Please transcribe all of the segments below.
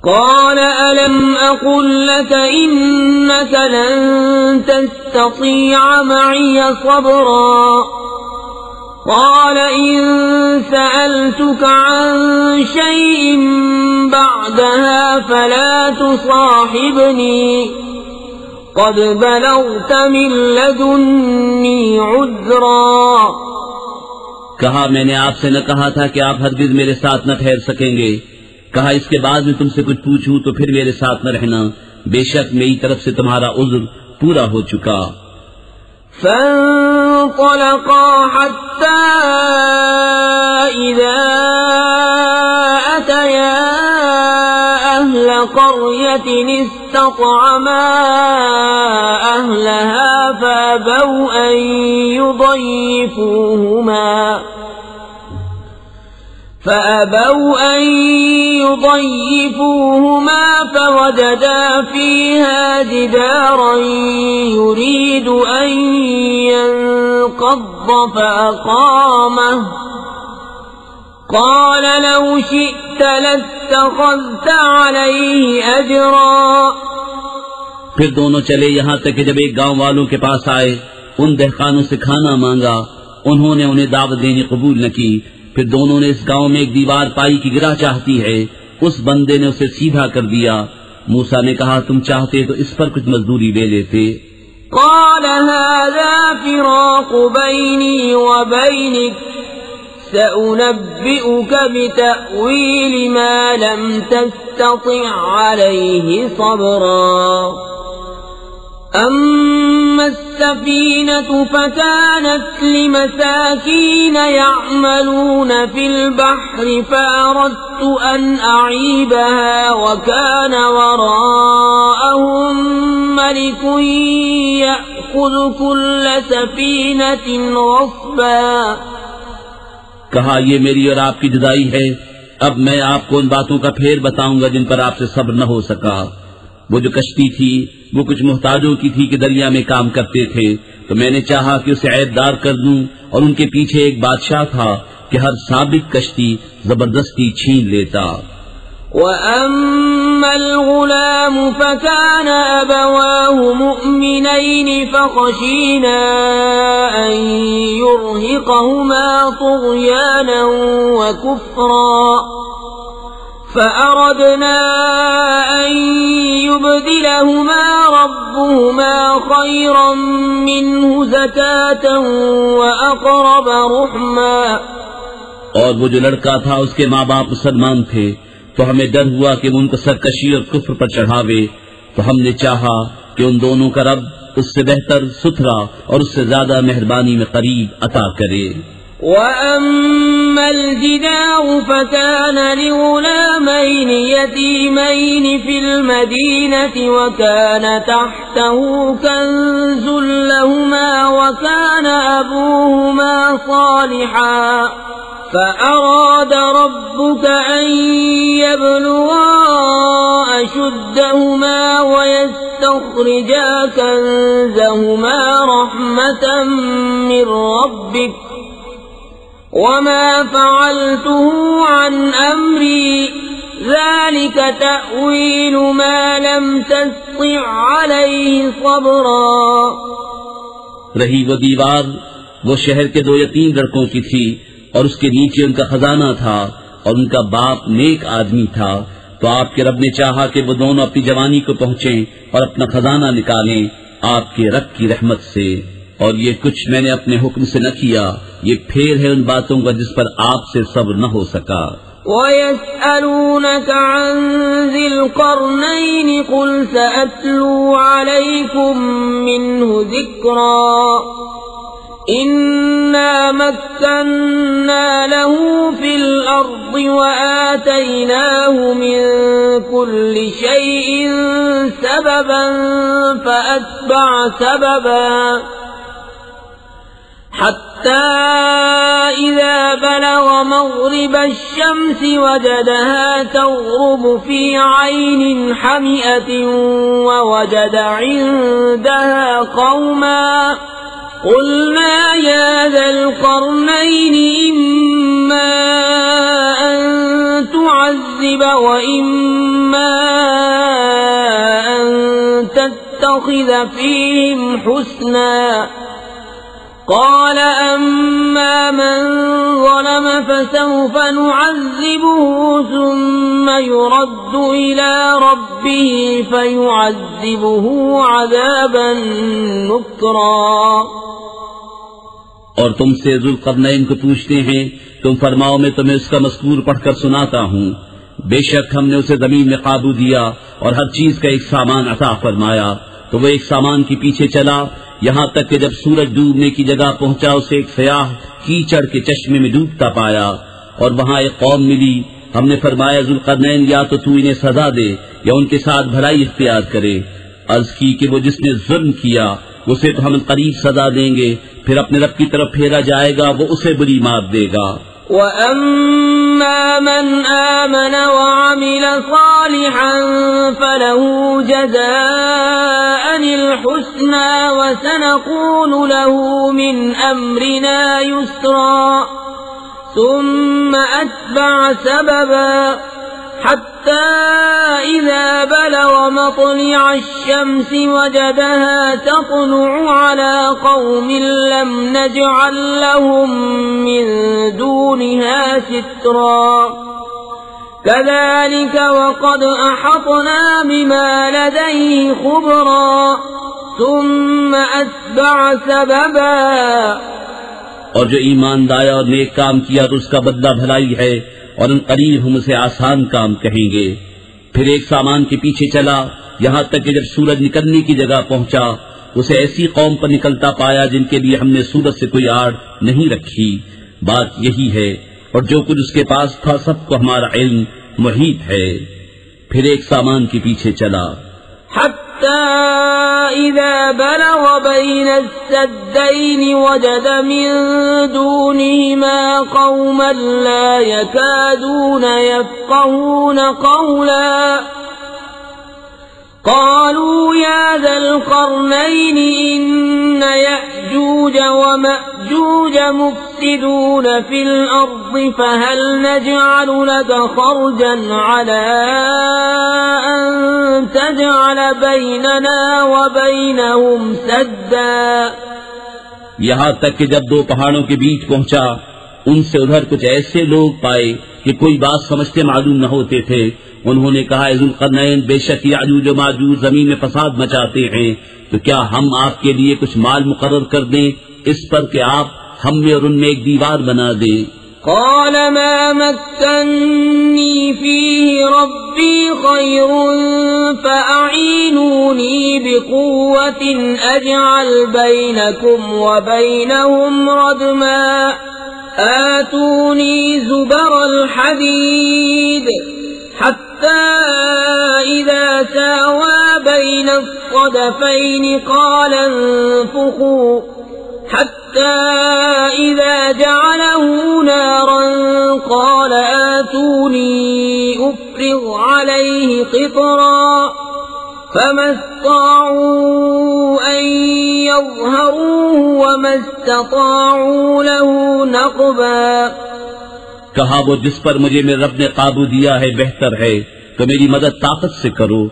قال ألم أقل لك إنك لن تستطيع معي صبرا قال إن سألتك عن شيء بعدها فلا تصاحبني قد بلغت من لدني عذرا. کہا میں نے آپ سے نہ کہا تھا کہ آپ ہرگز میرے ساتھ نہ ٹھہر سکیں گے. کہا اس کے بعد میں تم سے کچھ پوچھوں تو پھر میرے ساتھ نہ رہنا، بے شک میری طرف سے تمہارا عذر پورا ہو چکا. فانطلقا حتى إذا أتيا أهل قرية استطعما أهلها فأبوا أن يضيفوهما فوجدا فيها جدارا يريد أن ينقض فأقامه قال لو شئت لاتخذت عليه أجرا. پھر دونوں چلے یہاں تک کہ جب ایک گاؤں والوں کے پاس آئے، ان دہقانوں سے کھانا مانگا، انہوں نے انہیں دعوت دینی قبول نہ کی. پھر دونوں نے اس گاؤں میں ایک دیوار پائی کی گرہ چاہتی ہے، اس بندے نے اسے سیدھا کر دیا. موسیٰ نے کہا تم چاہتے تو اس پر کچھ مزدوری لے لیتے. قال هذا فراق بيني وبينك سأنبئك بتأويل ما لم تستطع عليه صبرا. أما السفينة فكانت لمساكين يعملون في البحر فأردت أن أعيبها وكان وراءهم ملك يأخذ كل سفينة غصبا. کہا یہ میری اور آپ کی جدائی ہے، اب میں آپ کو ان باتوں کا پھیر بتاؤں گا جن پر آپ سے صبر نہ ہو سکا. وہ جو کشتی تھی وہ کچھ محتاجوں کی تھی کہ دریا میں کام کرتے تھے، تو میں نے چاہا کہ اسے عیب دار کر دوں، اور ان کے پیچھے ایک بادشاہ تھا کہ ہر ثابت کشتی زبردستی چھین لیتا. وَأَمَّا الْغُلَامُ فَكَانَ أَبَوَاهُ مُؤْمِنَيْنِ فَخَشِينَا أَن يُرْهِقَهُمَا طُغْيَانًا وَكُفْرًا فأردنا أن يبدلهما ربهما خيرا منه زكاة وأقرب رحما. اور وہ جو لڑکا تھا اس کے ماں باپ مسلمان تھے، تو ہمیں ڈر ہوا کہ وہ ان کو سرکشی اور کفر پر چڑھاوے، تو ہم نے چاہا کہ ان دونوں کا رب اس سے بہتر، ستھرا اور اس سے زیادہ مہربانی میں قریب عطا کرے. وَأَمَّا الْجِدَارُ فَكَانَ لِغُلَامَيْنِ يَتِيمَيْنِ فِي الْمَدِينَةِ وَكَانَ تَحْتَهُ كَنْزٌ لَهُمَا وَكَانَ أَبُوهُمَا صَالِحًا فَأَرَادَ رَبُّكَ أَن يَبْلُغَا أَشُدَّهُمَا وَيَسْتَخْرِجَا كَنزَهُمَا رَحْمَةً مِّن رَّبِّكَ وما فعلته عن أمري ذلك تأويل ما لم تستطع عليه صبرا. رہی وہ دیوار وہ شہر کے 2 یتیم لڑکوں کی تھی، اور اس کے نیچے ان کا خزانہ تھا، اور ان کا باپ نیک آدمی تھا. تو آپ کے رب نے چاہا کہ وہ دونوں اپنی جوانی کو پہنچیں اور اپنا خزانہ نکالیں آپ کے رب کی رحمت سے. اور یہ کچھ میں نے اپنے حکم سے نہ کیا، یہ پھیر ہے ان باتوں کا جس پر آپ سے صبر نہ ہو سکا. وَيَسْأَلُونَكَ عَنْ ذِي الْقَرْنَيْنِ قُلْ سَأَتْلُو عَلَيْكُمْ مِنْهُ ذِكْرًا إِنَّا مَكَّنَّا لَهُ فِي الْأَرْضِ وَآتَيْنَاهُ مِنْ كُلِّ شَيْءٍ سَبَبًا فَأَتْبَعَ سَبَبًا حتى إذا بلغ مغرب الشمس وجدها تغرب في عين حمئة ووجد عندها قوما قلنا يا ذا القرنين إما أن تعذب وإما إما أن تتخذ فيهم حسنا قال أما من ظلم فسوف نعذبه ثم يرد إلى ربه فيعذبه عذابا نكرا. اور تم سے ذوالقرنین کو پوچھتے ہیں، تم فرماؤ میں تمہیں اس کا مذکور پڑھ کر سناتا ہوں. بے شک ہم نے اسے زمین میں قابو دیا اور ہر چیز کا ایک سامان عطا فرمایا، تو وہ ایک سامان کے پیچھے چلا یہاں تک کہ جب سورج ڈوبنے کی جگہ پہنچا اسے ایک سیاہ کیچڑ کے چشمے میں ڈوبتا پایا، اور وہاں ایک قوم ملی. ہم نے فرمایا ذوالقرنین یا تو انہیں سزا دے یا ان کے ساتھ بھلائی اختیار کرے. عرض کی کہ وہ جس نے ظلم کیا اسے تو ہم قریب سزا دیں گے، پھر اپنے رب کی طرف پھیرا جائے گا، وہ اسے بری مار دے گا. وَأَمَّا مَنْ آمَنَ وَعَمِلَ صَالِحًا فَلَهُ جَزَاءً الْحُسْنَى وَسَنَقُولُ لَهُ مِنْ أَمْرِنَا يُسْرًا ثُمَّ أَتْبَعَ سَبَبًا حَتَّى إِذَا بَلَغَ مَطْلِعَ الشَّمْسِ وَجَدَهَا تَطْلُعُ عَلَى قَوْمٍ لَّمْ نَجْعَل لَّهُم مِّن دُونِهَا سِتْرًا كَذَلِكَ وَقَدْ أَحَطْنَا بِمَا لَدَيْهِ خُبْرًا ثُمَّ أَتْبَعَ سَبَبًا. اور جو ایمان لایا اور نیک کام کیا تو اس کا بدلہ بھلائی ہے، اور ان قریب ہم اسے آسان کام کہیں گے. پھر ایک سامان کے پیچھے چلا یہاں تک کہ جب سورج نکلنے کی جگہ پہنچا اسے ایسی قوم پر نکلتا پایا جن کے لیے ہم نے سورج سے کوئی آڑ نہیں رکھی. بات یہی ہے، اور جو کچھ اس کے پاس تھا سب کو ہمارا علم محیط ہے. پھر ایک سامان کے پیچھے چلا حتى إذا بلغ بين السدين وجد من دونهما قوما لا يكادون يفقهون قولا قالوا يا ذا القرنين إن يأجوج ومأجوج مفسدون في الأرض فهل نجعل لك خرجا على أن تجعل بيننا وبينهم سدا. یہاں تک کہ جب دو پہاڑوں کے بیچ پہنچا ان سے ادھر کچھ ایسے لوگ پائے کہ کوئی بات سمجھتے معلوم نہ ہوتے تھے. انہوں نے کہا اے ذوالقرنین بے شک یاجوج و ماجوج زمین میں فساد مچاتے ہیں، تو کیا ہم آپ کے لیے کچھ مال مقرر کر دیں اس پر کہ آپ ہم میں اور ان میں ایک دیوار بنا دیں. قال ما مكنني فيه ربي خير فأعينوني بقوة أجعل بينكم وبينهم ردما آتوني زبر الحديد حتى إذا ساوى بين الصدفين قال انفخوا حتى إذا جعله نارا قال آتوني أفرغ عليه قطرا فما استطاعوا أن يظهروه وما استطاعوا له نقبا. کہا وہ جس پر مجھے میرے رب نے قابو دیا ہے بہتر ہے، تو میری مدد طاقت سے کرو،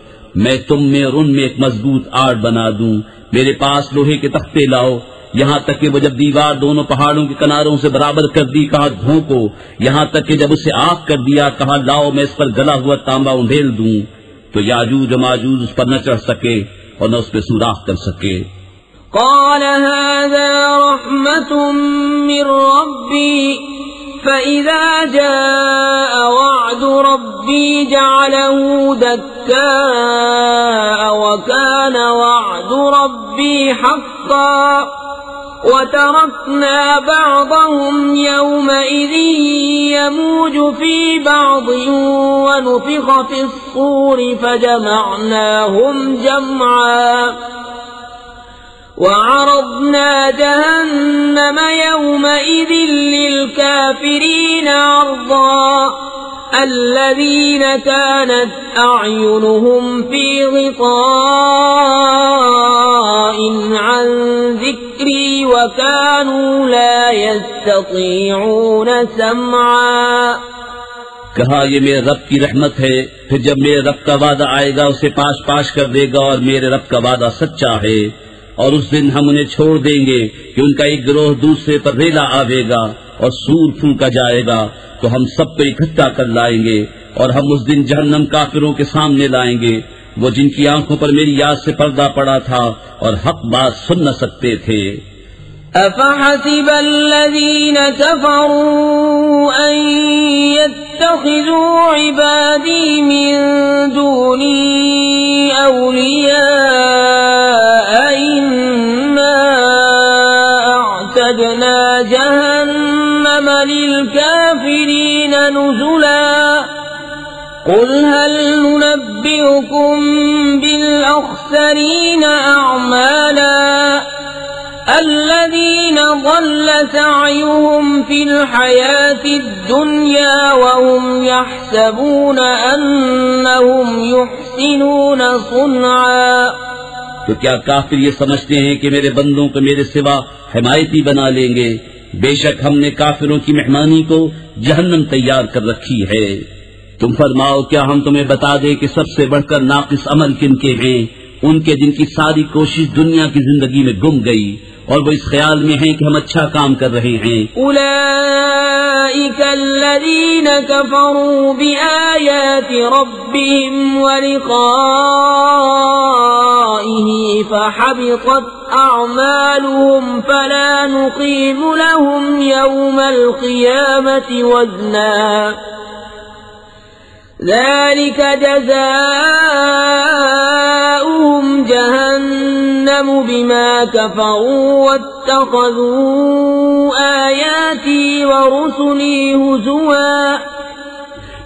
میں تم میں اور ان میں ایک مضبوط آڑ بنا دوں. میرے پاس لوہے کے تختے لاؤ. یہاں تک کہ وہ جب دیوار دونوں پہاڑوں کے کناروں سے برابر کر دی کہا دھونکو. یہاں تک کہ جب اسے آگ کر دیا کہا لاؤ میں اس پر گلا ہوا تانبا انڈھیل دوں. تو یاجوج و ماجوج اس پر نہ چڑھ سکے اور نہ اس پہ سوراخ کر سکے. قال هذا رحمة من ربي فإذا جاء وعد ربي جعله دكاء وكان وعد ربي حقا وتركنا بعضهم يومئذ يموج في بعض ونفخ في الصور فجمعناهم جمعا وعرضنا جهنم يومئذ للكافرين عرضا الذين كانت أعينهم في غطاء عن ذكري وكانوا لا يستطيعون سمعا. کہا یہ میرے رب کی رحمت ہے، پھر جب میرے رب کا وعدہ آئے گا اسے پاش پاش کر دے گا، اور میرے رب کا وعدہ سچا ہے، اور اس دن ہم انہیں چھوڑ دیں گے کہ ان کا ایک گروہ دوسرے پر ریلا آوے گا اور سور پھونکا جائے گا، تو ہم سب کو اکٹھا کر لائیں گے، اور ہم اس دن جہنم کافروں کے سامنے لائیں گے، وہ جن کی آنکھوں پر میری یاد سے پردہ پڑا تھا اور حق بات سن نہ سکتے تھے۔ أفحسب الذين كفروا أن يتخذوا عبادي من دوني أولياء إنا أعتدنا جهنم للكافرين نزلا قل هل ننبئكم بالأخسرين أعمالا الذين ضل سعيهم في الحياة الدنيا وهم يحسبون أنهم يحسنون صنعا۔ تو کیا کافر یہ سمجھتے ہیں کہ میرے بندوں کو میرے سوا حمایتی بنا لیں گے؟ بے شک ہم نے کافروں کی مہمانی کو جہنم تیار کر رکھی ہے۔ تم فرماؤ کیا ہم تمہیں بتا دیں کہ سب سے بڑھ کر ناقص عمل کن کے ہیں؟ ان کے جن کی ساری کوشش دنیا کی زندگی میں گم گئی اور وہ اس خیال میں ہیں کہ ہم اچھا کام کر رہے ہیں۔ اولئک الذین کفروا بآیات ربهم ولقائه فحبطت اعمالهم فلا نقیم لهم یوم القیامة وزنا ذلك جزاؤهم جهنم بما كفروا واتخذوا آياتي ورسلي هزوا۔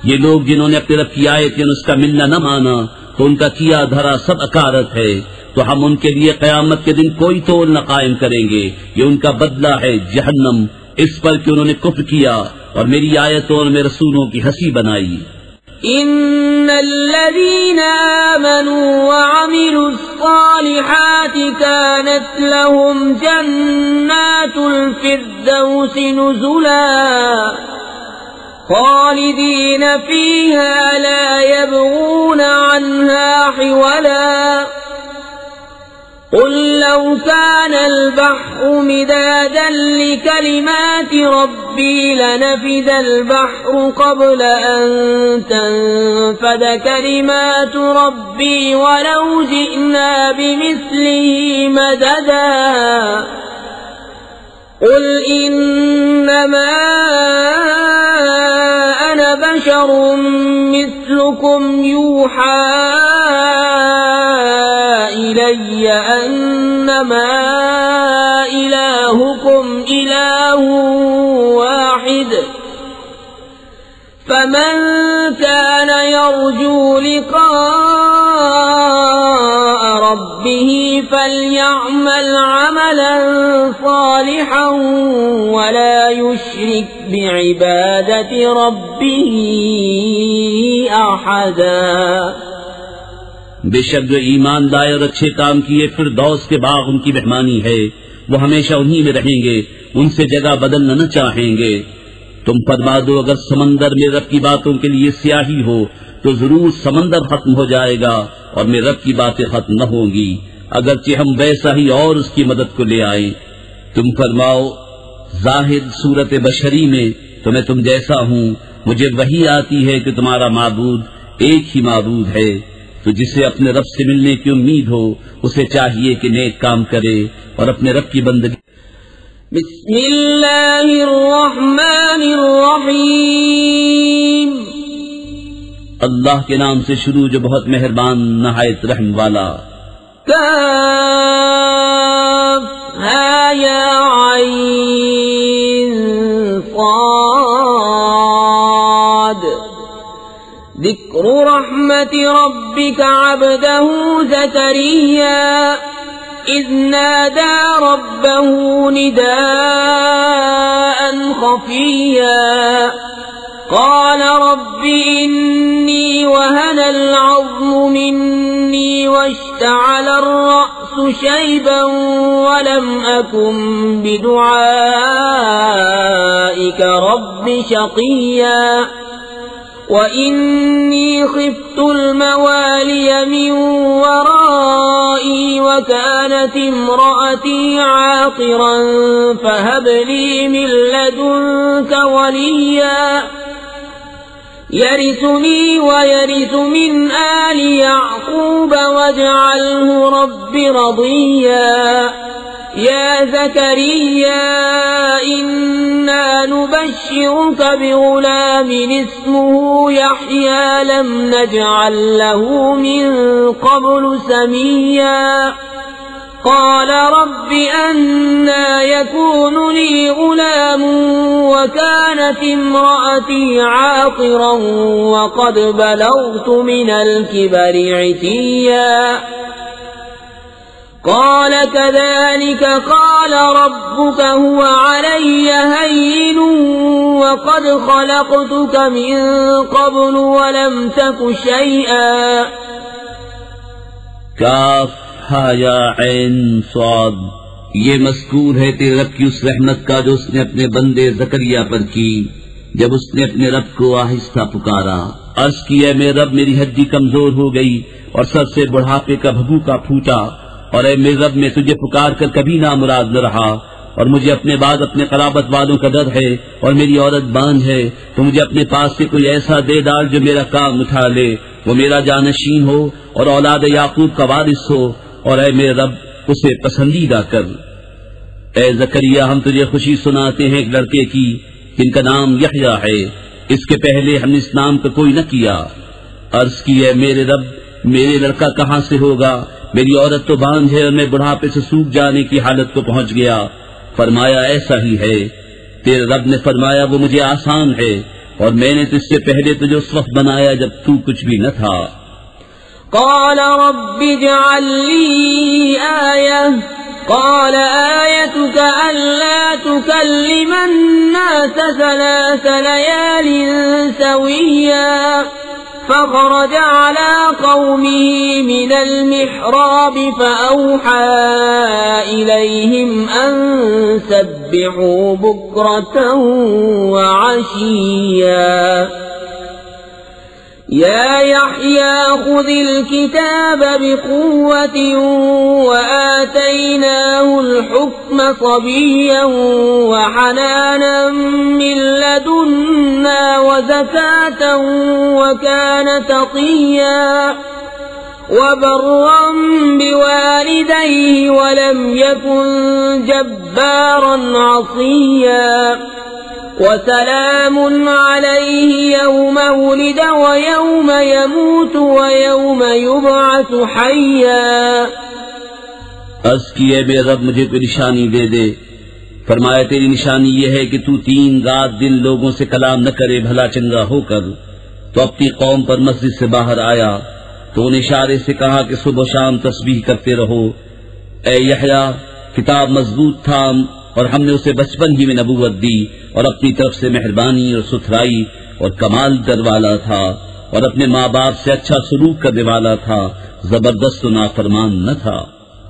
یہ لوگ جنہوں نے اپنے رب کی آیتیں اس کا ملنا نہ مانا تو ان کا کیا دھرا سب اکارت ہے، تو ہم ان کے لیے قیامت کے دن کوئی تول نہ قائم کریں گے، یہ ان کا بدلہ ہے جہنم، اس پر کہ انہوں نے کفر کیا اور میری آیتوں اور میرے رسولوں کی ہنسی بنائی۔ ان الذين آمنوا وعملوا الصالحات كانت لهم جنات الفردوس نزلا خالدين فيها لا يبغون عنها حولا قل لو كان البحر مدادا لكلمات ربي لنفد البحر قبل أن تنفد كلمات ربي ولو جئنا بمثله مددا قل إنما أنا بشر مثلكم يوحى إلي أنما إلهكم إله واحد فمن كان يرجو لقاء ربه فليعمل عملا صالحا ولا يشرك بعبادة ربه أحدا۔ بے شک جو ایمان لائے اور اچھے کام کیے فردوس کے باغ ان کی مہمانی ہے، وہ ہمیشہ انہی میں رہیں گے، ان سے جگہ بدلنا نہ چاہیں گے۔ تم فرما دو اگر سمندر میں رب کی باتوں کے لیے سیاہی ہو تو ضرور سمندر ختم ہو جائے گا اور میرے رب کی باتیں ختم نہ ہوں گی، اگرچہ ہم ویسا ہی اور اس کی مدد کو لے آئیں۔ تم فرماؤ ظاہر صورت بشری میں تو میں تم جیسا ہوں، مجھے وحی آتی ہے کہ تمہارا معبود ایک ہی معبود ہے، تو جسے اپنے رب سے ملنے کی امید ہو اسے چاہیے کہ نیک کام کرے اور اپنے رب کی بندگی۔ بسم اللہ الرحمن الرحیم، اللہ کے نام سے شروع جو بہت مہربان نہایت رحم والا۔ کاف ہا یا عین صاد، ذکر رحمت ربک عبدہ زکریا إذ نادى ربه نداء خفيا قال رب إني وهن العظم مني واشتعل الرأس شيبا ولم أكن بدعائك رب شقيا وإني خفت الموالي من ورائي وكانت امرأتي عاقرا فهب لي من لدنك وليا يرثني ويرث من آل يعقوب واجعله رب رضيا يا زكريا إنا نبشرك بغلام اسمه يحيى لم نجعل له من قبل سميا قال رب أنى يكون لي غلام وكانت امرأتي عاقرا وقد بلغت من الكبر عتيا قال كذلك قال ربك هو علي هين وقد خلقتك من قبل ولم تك شيئا کاف ہا یا عین صاد. یہ مذکور ہے تیرے رب کی اس رحمت کا جو اس نے اپنے بندے زکریا پر کی جب اس نے اپنے رب کو آہستہ پکارا. عرض کی اے میرے رب میری ہڈی کمزور ہو گئی اور سر سے بڑھاپے کا بھبوکا پھوٹا، اور اے میرے رب میں تجھے پکار کر کبھی نامراد نہ رہا، اور مجھے اپنے بعد اپنے قرابت والوں کا ڈر ہے اور میری عورت باندھ ہے، تو مجھے اپنے پاس سے کوئی ایسا دے ڈال جو میرا کام اٹھا لے، وہ میرا جانشین ہو اور اولاد یعقوب کا وارث ہو، اور اے میرے رب اسے پسندیدہ کر. اے زکریا ہم تجھے خوشی سناتے ہیں ایک لڑکے کی جن کا نام یحییٰ ہے، اس کے پہلے ہم نے اس نام کا کوئی نہ کیا. عرض کی اے میرے رب میرے لڑکا کہاں سے ہوگا، میری عورت تو باندھ ہے اور میں بڑھاپے سے سوکھ جانے کی حالت کو پہنچ گیا. فرمایا ایسا ہی ہے. تیرے رب نے فرمایا وہ مجھے آسان ہے، اور میں نے تجھ سے پہلے تجھے اس وقت بنایا جب تو کچھ بھی نہ تھا. قال رب اجعل لي آية قال آيتك ألا تكلم الناس 3 ليال سويا فخرج على قومه من المحراب فأوحى إليهم أن سبحوا بكرة وعشيا يا يحيى خذ الكتاب بقوة وآتيناه الحكم صبيا وحنانا من لدنا وزكاة وكان تقيا وبرا بوالديه ولم يكن جبارا عصيا وسلام عليه يوم ولد ويوم يموت ويوم يبعث حيا. عرض کیے بے رب مجھے کوئی نشانی دے دے. فرمایا تیری نشانی یہ ہے کہ تو 3 رات دن لوگوں سے کلام نہ کرے بھلا چنگا ہو کر. تو اپنی قوم پر مسجد سے باہر آیا تو ان اشارے سے کہا کہ صبح شام تسبیح کرتے رہو. اے یحییٰ کتاب مضبوط تھا اور ہم نے اسے بچپن ہی میں نبوت دی اور اپنی طرف سے مہربانی اور ستھرائی اور کمال در والا تھا اور اپنے ماں باپ سے اچھا سلوک کرنے والا تھا، زبردست و نافرمان نہ تھا.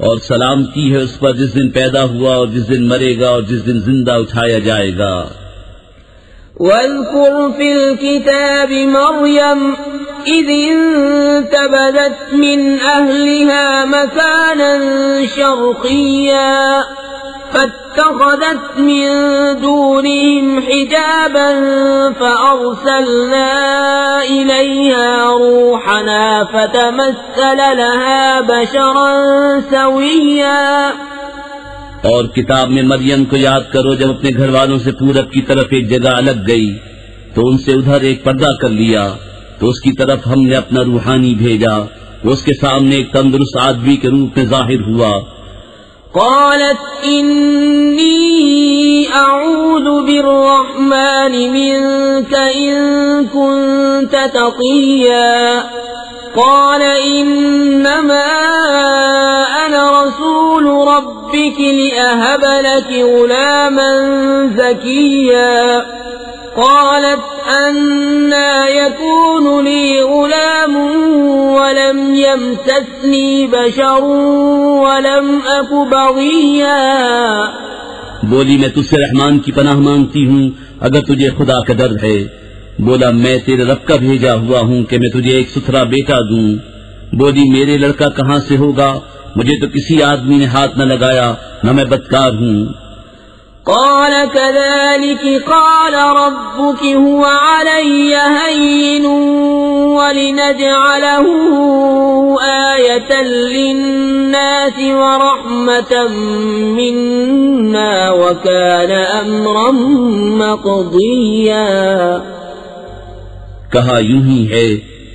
اور سلامتی ہے اس پر جس دن پیدا ہوا اور جس دن مرے گا اور جس دن زندہ اٹھایا جائے گا. واذكر في الكتاب مريم إذ انتبذت من أهلها مكانا شرقيا فاتخذت من دونهم حجابا فأرسلنا إليها روحنا فتمثل لها بشرا سويا. اور کتاب میں مریم کو یاد کرو جب اپنے گھر والوں سے پورب کی طرف ایک جگہ الگ گئی تو ان سے ادھر ایک پردہ کر لیا، تو اس کی طرف ہم نے اپنا روحانی بھیجا، وہ اس کے سامنے ایک تندرست آدمی کے روپ میں ظاہر ہوا. قالت إني أعوذ بالرحمن منك إن كنت تقيا. قال إنما أنا رسول ربك لأهب لك غلاما زكيا. قالت أنى يكون لي غلام ولم يمسسني بشر ولم أك بغيا. بولی میں تجھ سے رحمان کی پناہ مانگتی ہوں اگر تجھے خدا کا ڈر ہے. بولا میں تیرے رب کا بھیجا ہوا ہوں کہ میں تجھے ایک ستھرا بیٹا دوں. بولی میرے لڑکا کہاں سے ہوگا؟ مجھے تو کسی آدمی نے ہاتھ نہ لگایا، نہ میں بدکار ہوں. قال كذلك قال ربك هو علي هين ولنجعله آية للناس ورحمة منا وكان أمرا مقضيا. کہا یوں ہی ہے،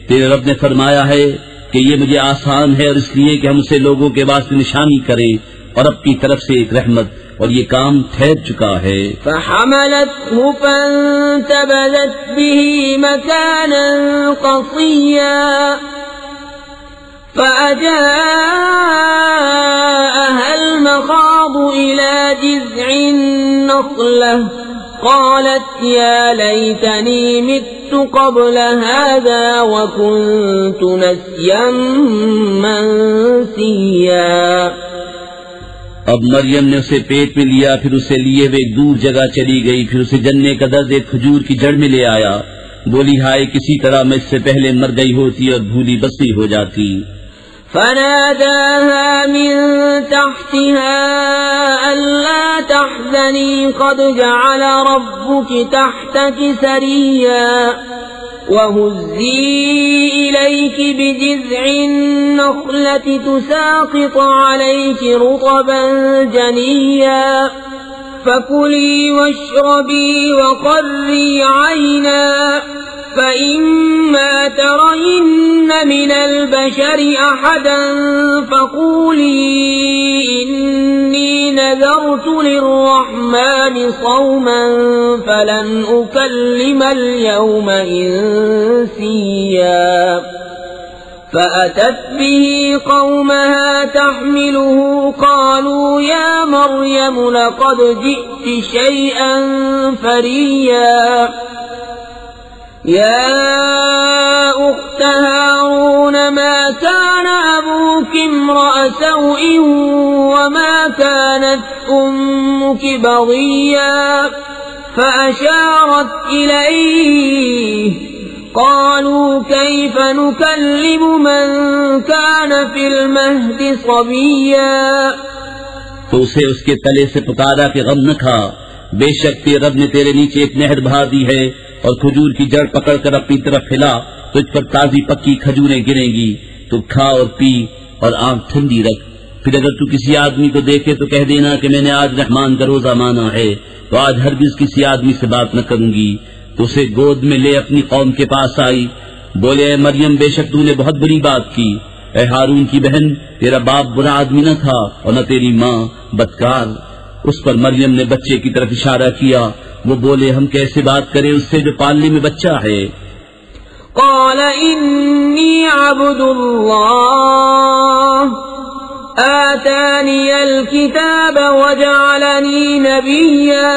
تیرے رب نے فرمایا ہے کہ یہ مجھے آسان ہے، اور اس لیے کہ ہم اسے لوگوں کے واسطے نشانی کریں اور اپنی طرف سے ایک رحمت، اور یہ کام ٹھہر چکا ہے. فحملته فانتبذت به مكانا قصيا فأجاءها المخاض إلى جذع النخلة قالت يا ليتني مت قبل هذا وكنت نسيا منسيا. اب مریم نے اسے پیٹ میں لیا، پھر اسے لیے ہوئے ایک دور جگہ چلی گئی، پھر اسے جننے کا درد ایک کھجور کی جڑ میں لے آیا. بولی ہائے کسی طرح میں اس سے پہلے مر گئی ہوتی اور بھولی بسی ہو جاتی. فناداها من تحتها ألا تحزني قد جعل ربك تحتك سريا وهزي إليك بجذع النخلة تساقط عليك رطبا جنيا فكلي واشربي وقري عينا فإما ترين من البشر أحدا فقولي إني نذرت للرحمن صوما فلن أكلم اليوم إنسيا. فأتت به قومها تحمله قالوا يا مريم لقد جئت شيئا فريا. يا أخت هارون ما كان أبوك امرأ سوء وما كانت أمك بغيا فأشارت إليه قالوا كيف نكلم من كان في المهد صبيا. تو اسے اس کے تلے سے پکارا کہ غم نہ کھا، بے شک تیرے رب نے تیرے نیچے ایک نہر بہا دی ہے، اور کھجور کی جڑ پکڑ کر اپنی طرف ہلا، تجھ پر تازی پکی کھجوریں گریں گی، تو کھا اور پی اور آنکھ ٹھنڈی رکھ. پھر اگر تو کسی آدمی کو دیکھے تو کہہ دینا کہ میں نے آج رحمان کا روزہ مانا ہے، تو آج ہرگز کسی آدمی سے بات نہ کروں گی. تو اسے گود میں لے اپنی قوم کے پاس آئی. بولے اے مریم بے شک تو نے بہت بڑی بات کی. اے ہارون کی بہن، تیرا باپ برا آدمی نہ تھا اور نہ تیری ماں بدکار. اس پر مریم نے بچے کی طرف اشارہ کیا. وہ بولے ہم کیسے بات کریں اس سے جو پالنے میں بچہ ہے. قال انی عبد اللہ آتانی الکتاب وجعلنی نبیا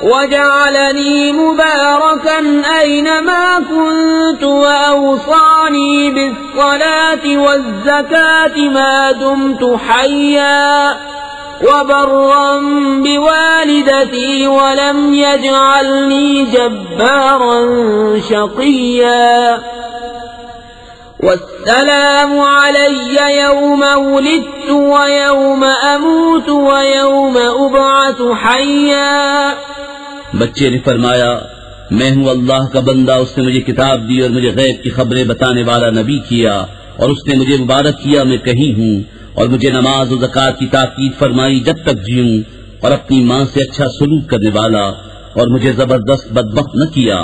وجعلنی مبارکا اینما كنت وأوصانی بالصلاة والزکاة ما دمت حیا وبرا بوالدتي ولم يجعلني جبارا شقيا والسلام علي يوم ولدت ويوم أموت ويوم أبعث حيا. بچے نے فرمایا میں ہوں اللہ کا بندہ، اس نے مجھے کتاب دی اور مجھے غیب کی خبریں بتانے والا نبی کیا، اور اس نے مجھے مبارک کیا میں کہیں ہوں، اور مجھے نماز و زکوٰۃ کی تاکید فرمائی جب تک جیوں، اور اپنی ماں سے اچھا سلوک کرنے والا، اور مجھے زبردست بدبخت نہ کیا،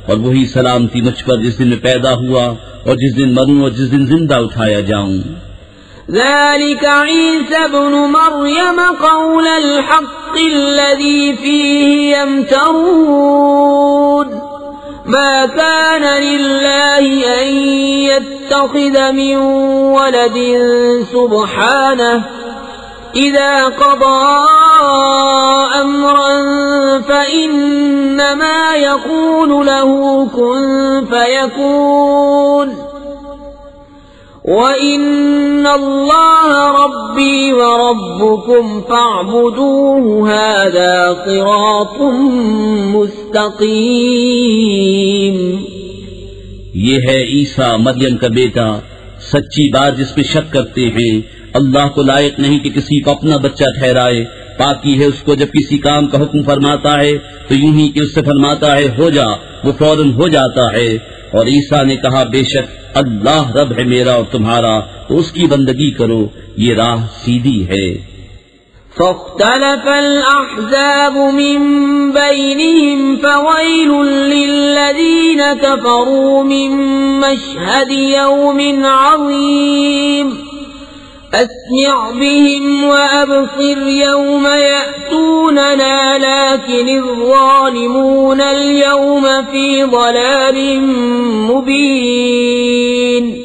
اور وہی سلامتی مجھ پر جس دن میں پیدا ہوا اور جس دن مروں اور جس دن زندہ اٹھایا جاؤں. ذلك عيسى ابن مريم قول الحق الذي فيه يمترون ما كان لله أن يتخذ من ولد سبحانه إذا قضى أمرا فإنما يقول له كن فيكون وَإِنَّ اللَّهَ رَبِّي وَرَبُّكُمْ فَاعْبُدُوهُ هَذَا صِرَاطٌ مُسْتَقِيمٌ۔ یہ ہے عیسیٰ مریم کا بیٹا، سچی بات جس پہ شک کرتے ہیں۔ اللہ کو لائق نہیں کہ کسی کو اپنا بچہ ٹھہرائے، پاکی ہے اس کو جب کسی کام کا حکم فرماتا ہے تو یوں ہی کہ اس سے فرماتا ہے ہو جا، وہ فوراً ہو جاتا ہے۔ اور عیسیٰ نے کہا بے شک اللہ رب ہے میرا اور تمہارا، تو اس کی بندگی کرو، یہ راہ سیدھی ہے۔ فاختلف الأحزاب من بينهم فويل للذين كفروا من مشهد يوم عظيم أسمع بهم وأبصر يوم يأتوننا لكن الظالمون اليوم في ضلال مبين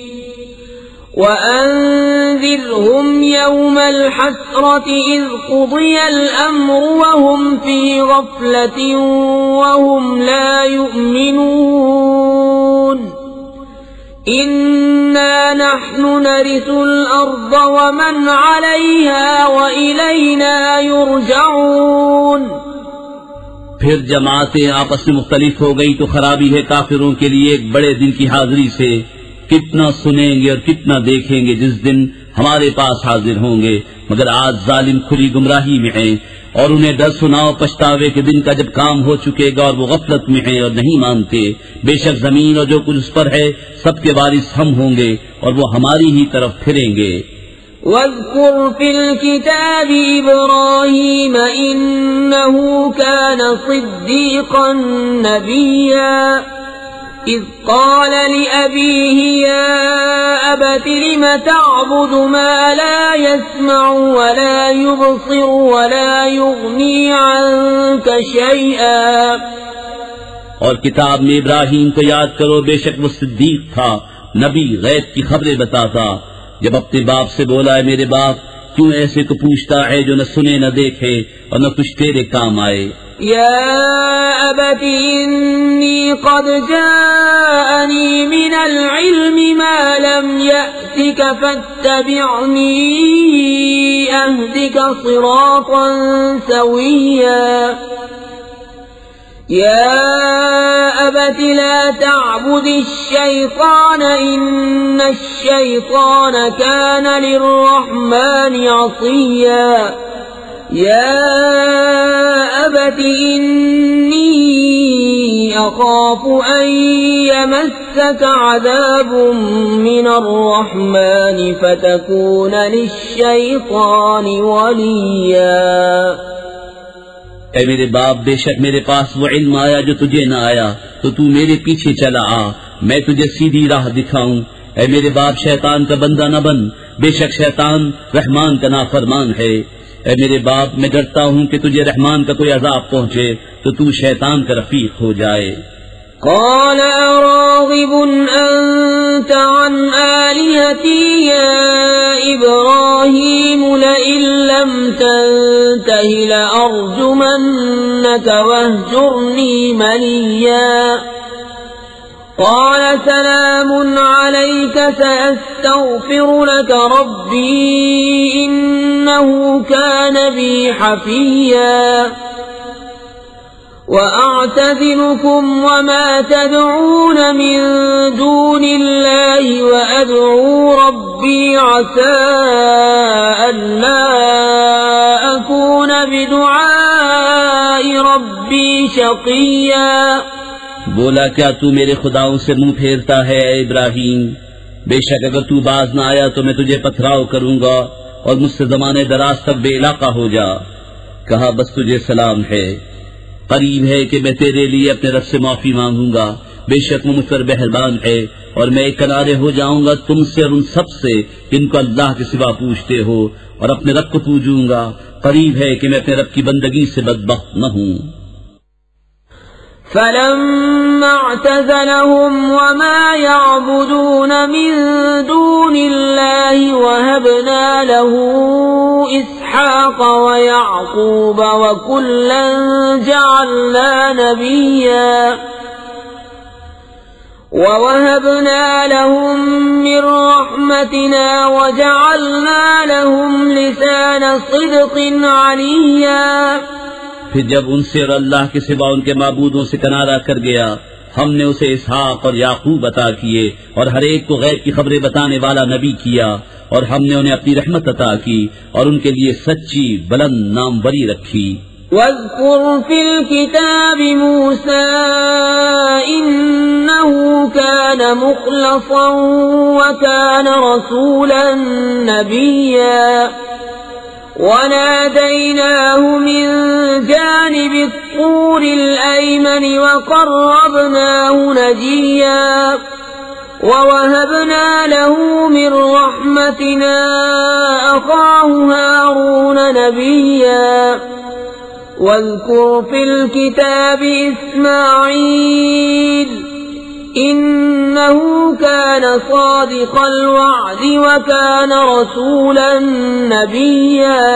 وأنذرهم يوم الحسرة إذ قضي الأمر وهم في غفلة وهم لا يؤمنون إنا نحن نرث الأرض ومن عليها وإلينا يرجعون۔ پھر جماعتیں آپس میں مختلف ہو گئی تو خرابی ہے کافروں کے لیے ایک بڑے دن کی حاضری سے، کتنا سنیں گے اور کتنا دیکھیں گے جس دن ہمارے پاس حاضر ہوں گے، مگر آج ظالم کھلی گمراہی میں ہیں۔ اور انہیں ڈر سناؤ پچھتاوے کے دن کا جب کام ہو چکے گا اور وہ غفلت میں ہیں اور نہیں مانتے۔ بے شک زمین اور جو کچھ اس پر ہے سب کے وارث ہم ہوں گے اور وہ ہماری ہی طرف پھریں گے۔ واذكر في الكتاب إبراهيم إنه كان صديقا نبيا إذ قال لأبيه يا أبت لم تعبد ما لا يسمع ولا يبصر ولا يغني عنك شيئا۔ اور کتاب میں ابراہیم کو یاد کرو، بے شک وہ صدیق تھا، نبی، غیب کی خبریں بتاتا۔ جب اپنے باپ سے بولا ہے میرے باپ کیوں ایسے کو پوچھتا ہے جو نہ سنے نہ دیکھے اور نہ کچھ تیرے کام آئے۔ يا أبت إني قد جاءني من العلم ما لم يأتك فاتبعني أهدك صراطا سويا۔ يا أبت لا تعبد الشيطان إن الشيطان كان للرحمن عصيا۔ يا أبت إني أخاف أن يمسك عذاب من الرحمن فتكون للشيطان وليا۔ اے میرے باپ بے شک میرے پاس وہ علم آیا جو تجھے نہ آیا، تو تو میرے پیچھے چلا آ، میں تجھے سیدھی راہ دکھاؤں۔ اے میرے باپ شیطان کا بندہ نہ بن، بے شک شیطان رحمان کا نافرمان ہے۔ اے میرے باپ میں ڈرتا ہوں کہ تجھے رحمان کا کوئی عذاب پہنچے تو تو شیطان کا رفیق ہو جائے۔ قال أراغب أنت عن آلهتي يا إبراهيم لئن لم تنته لأرجمنك واهجرني مليا قال سلام عليك سأستغفر لك ربي إنه كان بي حفيا وأعتزلكم وما تدعون من دون الله وأدعو ربي عسى ألا أكون بدعاء ربي شقيا۔ بولا کیا تو میرے خداؤں سے منہ پھیرتا ہے اے ابراہیم؟ بے شک اگر تو باز نہ آیا تو میں تجھے پتھراؤ کروں گا اور مجھ سے زمانے دراز تک بے علاقہ ہو جا۔ کہا بس تجھے سلام ہے، قریب ہے کہ میں تیرے لیے اپنے رب سے معافی مانگوں گا، بے شک وہ مجھ پر مہربان ہے، اور میں ایک کنارے ہو جاؤں گا تم سے اور ان سب سے جن کو اللہ کے سوا پوچھتے ہو، اور اپنے رب کو پوجوں گا۔ قریب ہے کہ میں اپنے رب کی بندگی سے بدبخت نہ ہوں۔ فلما اعتزلهم وما يعبدون من دون الله وهبنا له إسحاق ويعقوب وكلا جعلنا نبيا وَوَهَبْنَا لَهُم مِّن رَّحْمَتِنَا وَجَعَلْنَا لَهُمْ لِسَانَ صِدْقٍ عَلِيًّا۔ پھر جب ان سے اور اللہ کے سوا ان کے معبودوں سے کنارہ کر گیا، ہم نے اسے اسحاق اور یعقوب عطا کیے اور ہر ایک کو غیب کی خبریں بتانے والا نبی کیا، اور ہم نے انہیں اپنی رحمت عطا کی اور ان کے لیے سچی بلند ناموری رکھی۔ وَاذْكُرْ فِي الْكِتَابِ مُوسَىٰ إِنَّهُ كَانَ مُخْلَصًا وَكَانَ رَسُولًا نَبِيًّا وَنَادَيْنَاهُ مِن جَانِبِ الطُّورِ الْأَيْمَنِ وَقَرَّبْنَاهُ نَجِيًّا وَوَهَبْنَا لَهُ مِن رَّحْمَتِنَا أَخَاهُ هَارُونَ نَبِيًّا وَاذْكُرْ فِي الْكِتَابِ إِسْمَاعِيلَ إِنَّهُ كَانَ صَادِقَ الْوَعْدِ وَكَانَ رَسُولًا نَبِيًّا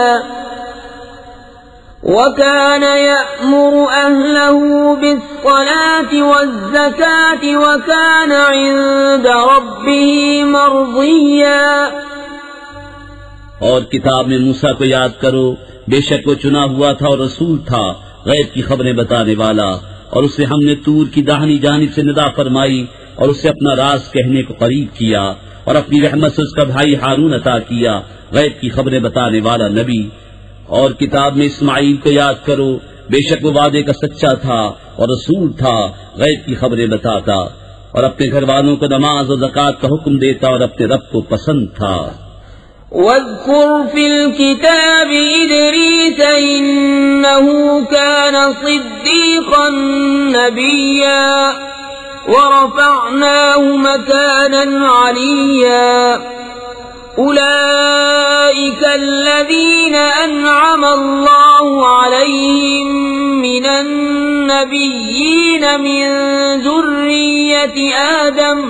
وَكَانَ يَأْمُرُ أَهْلَهُ بِالصَّلَاةِ وَالزَّكَاةِ وَكَانَ عِندَ رَبِّهِ مَرْضِيًّا۔ اور کتاب میں موسیٰ کو یاد کرو، بے شک وہ چنا ہوا تھا اور رسول تھا، غیب کی خبریں بتانے والا، اور اسے ہم نے طور کی داہنی جانب سے ندا فرمائی اور اسے اپنا راز کہنے کو قریب کیا، اور اپنی رحمت سے اس کا بھائی ہارون عطا کیا، غیب کی خبریں بتانے والا نبی۔ اور کتاب میں اسماعیل کو یاد کرو، بے شک وہ وعدے کا سچا تھا اور رسول تھا، غیب کی خبریں بتاتا، اور اپنے گھر والوں کو نماز اور زکوٰۃ کا حکم دیتا اور اپنے رب کو پسند تھا۔ وَاذْكُرْ فِي الْكِتَابِ إِدْرِيسَ إِنَّهُ كَانَ صِدِّيقًا نَبِيًّا وَرَفَعْنَاهُ مَكَانًا عَلِيًّا۔ أُولَئِكَ الَّذِينَ أَنْعَمَ اللَّهُ عَلَيْهِم مِّنَ النَّبِيِّينَ مِن ذُرِّيَّةِ آدَمَ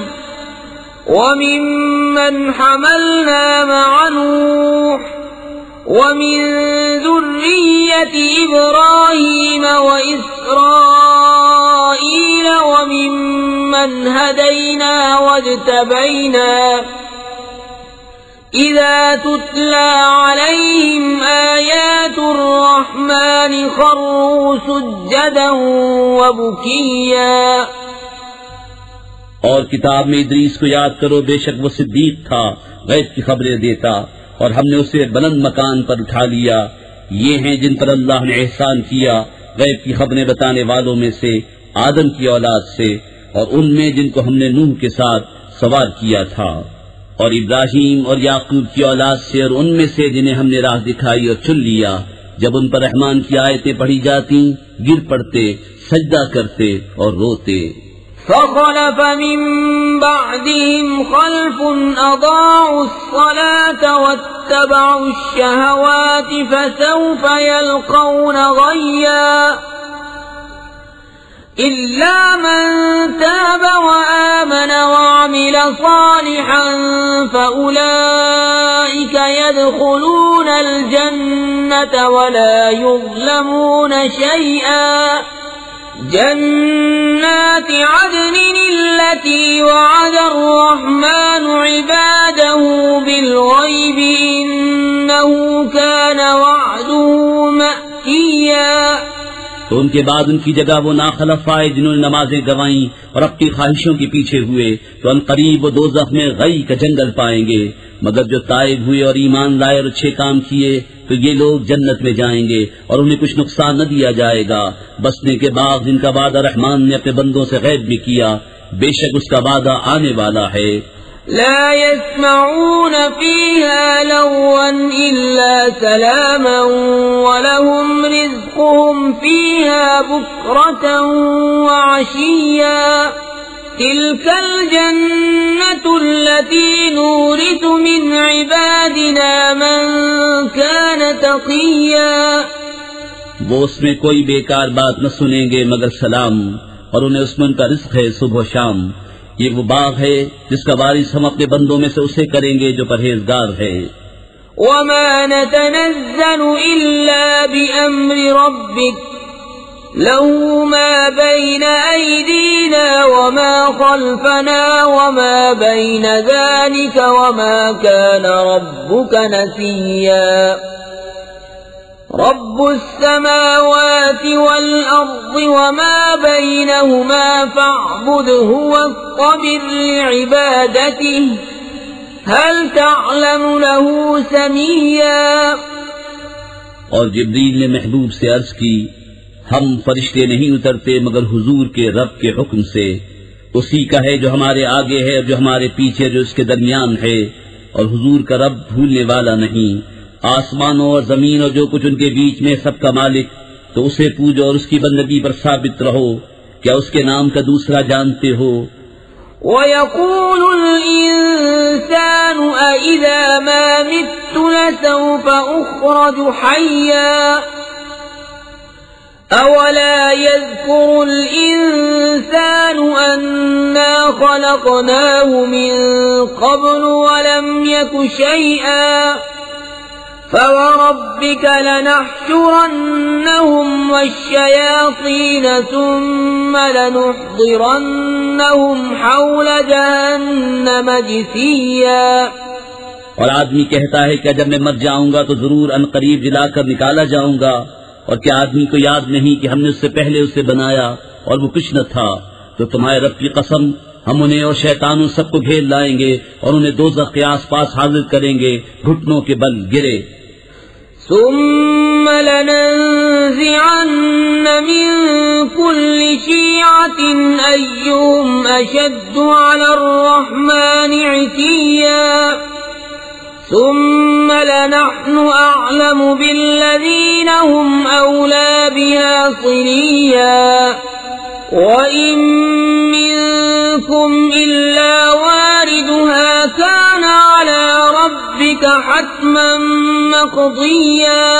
وَمِمَّنْ حَمَلْنَا مَعَ نُوحٍ وَمِن ذُرِّيَّةِ إِبْرَاهِيمَ وَإِسْرَائِيلَ وَمِمَّنْ هَدَيْنَا وَاجْتَبَيْنَا إِذَا تُتْلَى عَلَيْهِمْ آيَاتُ الرَّحْمَنِ خَرُّوا سُجَّدًا وَبُكِيًّا۔ اور کتاب میں ادریس کو یاد کرو، بے شک وہ صدیق تھا، غیب کی خبریں دیتا، اور ہم نے اسے بلند مکان پر اٹھا لیا۔ یہ ہیں جن پر اللہ نے احسان کیا، غیب کی خبریں بتانے والوں میں سے آدم کی اولاد سے، اور ان میں جن کو ہم نے نوح کے ساتھ سوار کیا تھا، اور ابراہیم اور یعقوب کی اولاد سے، اور ان میں سے جنہیں ہم نے راہ دکھائی اور چن لیا۔ جب ان پر رحمان کی آیتیں پڑھی جاتی، گر پڑتے، سجدہ کرتے اور روتے۔ فَخَلَفَ مِن بَعْدِهِمْ خَلْفٌ أَضَاعُوا الصَّلَاةَ وَاتَّبَعُوا الشَّهَوَاتِ فَسَوْفَ يَلْقَوْنَ غَيًّا إِلَّا مَن تَابَ وَآمَنَ وَعَمِلَ صَالِحًا فَأُولَئِكَ يَدْخُلُونَ الْجَنَّةَ وَلَا يُظْلَمُونَ شَيْئًا جنات عدن التي وعد الرحمن عباده بالغيب إنه كان وعده مأتيا۔ تو ان کے بعد ان کی جگہ وہ ناخلف آئے جنہوں نے نمازیں گوائیں اور اپنی خواہشوں کے پیچھے ہوئے، تو ان قریب وہ دوزخ میں غی کا جنگل پائیں گے، مگر جو تائب ہوئے اور ایمان لائے اور اچھے کام کیے تو یہ لوگ جنت میں جائیں گے اور انہیں کچھ نقصان نہ دیا جائے گا۔ بسنے کے باغ جن کا وعدہ رحمان نے اپنے بندوں سے غیب بھی کیا، بے شک اس کا وعدہ آنے والا ہے۔ لا يسمعون فيها لغوا إلا سلاما ولهم رزقهم فيها بكرة وعشيا تلك الجنة التي نورث من عبادنا من كان تقيا۔ وہ اس میں کوئی بیکار بات نہ سنیں گے مگر سلام، اور انہیں اس میں ان کا رزق ہے صبح و شام۔ یہ وہ باغ ہے جس کا وارث ہم اپنے بندوں میں سے اسے کریں گے جو پرہیزگار ہے۔ وما نتنزل إلا بأمر ربك له ما بين أيدينا وما خلفنا وما بين ذلك وما كان ربك نسيا رب السماوات والأرض وما بينهما فاعبده واصطبر لعبادته هل تعلم له سميا. اور جبریل نے محبوب سے عرض کی ہم فرشتے نہیں اترتے مگر حضور کے رب کے حکم سے، اسی کا ہے جو ہمارے آگے ہے اور جو ہمارے پیچھے جو اس کے درمیان ہے، اور حضور کا رب بھولنے والا نہیں. آسمانوں اور زمین اور جو کچھ ان کے بیچ میں سب کا مالک، تو اسے پوجو اور اس کی بندگی پر ثابت رہو. کیا اس کے نام کا دوسرا جانتے ہو؟ وَيَقُولُ الْإِنسَانُ أَإِذَا مَا مِتُّ لَسَوْفَ أُخْرَجُ حَيًّا أَوَلَا يَذْكُرُ الْإِنسَانُ أَنَّا خَلَقْنَاهُ مِنْ قَبْلُ وَلَمْ يَكُ شَيْئًا فَوَرَبِّكَ لَنَحْشُرَنَّهُمْ وَالشَّيَاطِينَ ثُمَّ لَنُحْضِرَنَّهُمْ حَوْلَ جَهَنَّمَ جِثِيًّا. اور آدمی کہتا ہے کہ جب میں مر جاؤں گا تو ضرور عنقریب جلا کر نکالا جاؤں گا، اور کیا آدمی کو یاد نہیں کہ ہم نے اس سے پہلے اسے بنایا اور وہ کچھ نہ تھا؟ تو تمہارے رب کی قسم ہم انہیں اور شیطانوں سب کو گھیر لائیں گے اور انہیں دوزخ کے آس پاس حاضر کریں گے گھٹنوں کے بل گرے. ثم لننزعن من كل شيعة أيهم أشد على الرحمن عتيا ثم لنحن أعلم بالذين هم أولى بها صليا وإن منكم إلا واردها كان على ربك حتما مقضيا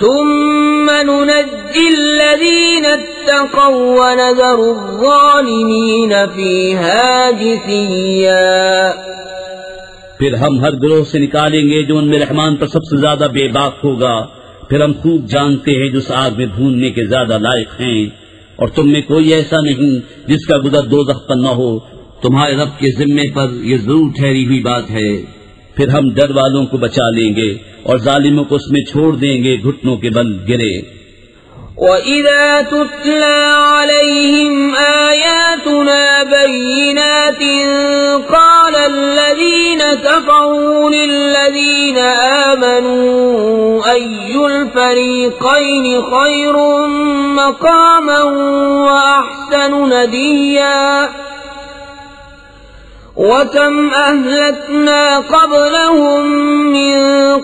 ثم ننجي الذين اتقوا ونذر الظالمين فيها جثيا. پھر ہم ہر گروہ سے نکالیں گے جو ان میں رحمان پر سب سے زیادہ بے باک ہوگا. پھر ہم خوب جانتے ہیں جو اس آگ میں بھوننے کے زیادہ لائق ہیں، اور تم میں کوئی ایسا نہیں جس کا گزر دوزخ پر نہ ہو. تمہارے رب کے ذمے پر یہ ضرور ٹھہری ہوئی بات ہے. پھر ہم ڈر والوں کو بچا لیں گے اور ظالموں کو اس میں چھوڑ دیں گے گھٹنوں کے بل گرے. وَإِذَا تُتْلَى عَلَيْهِمْ آيَاتُنَا بَيِّنَاتٍ قَالَ الَّذِينَ كَفَرُوا لِلَّذِينَ آمَنُوا أَيُّ الْفَرِيقَيْنِ خَيْرٌ مَقَامًا وَأَحْسَنُ نَدِيًّا وَكَمْ أَهْلَكْنَا قَبْلَهُمْ مِنْ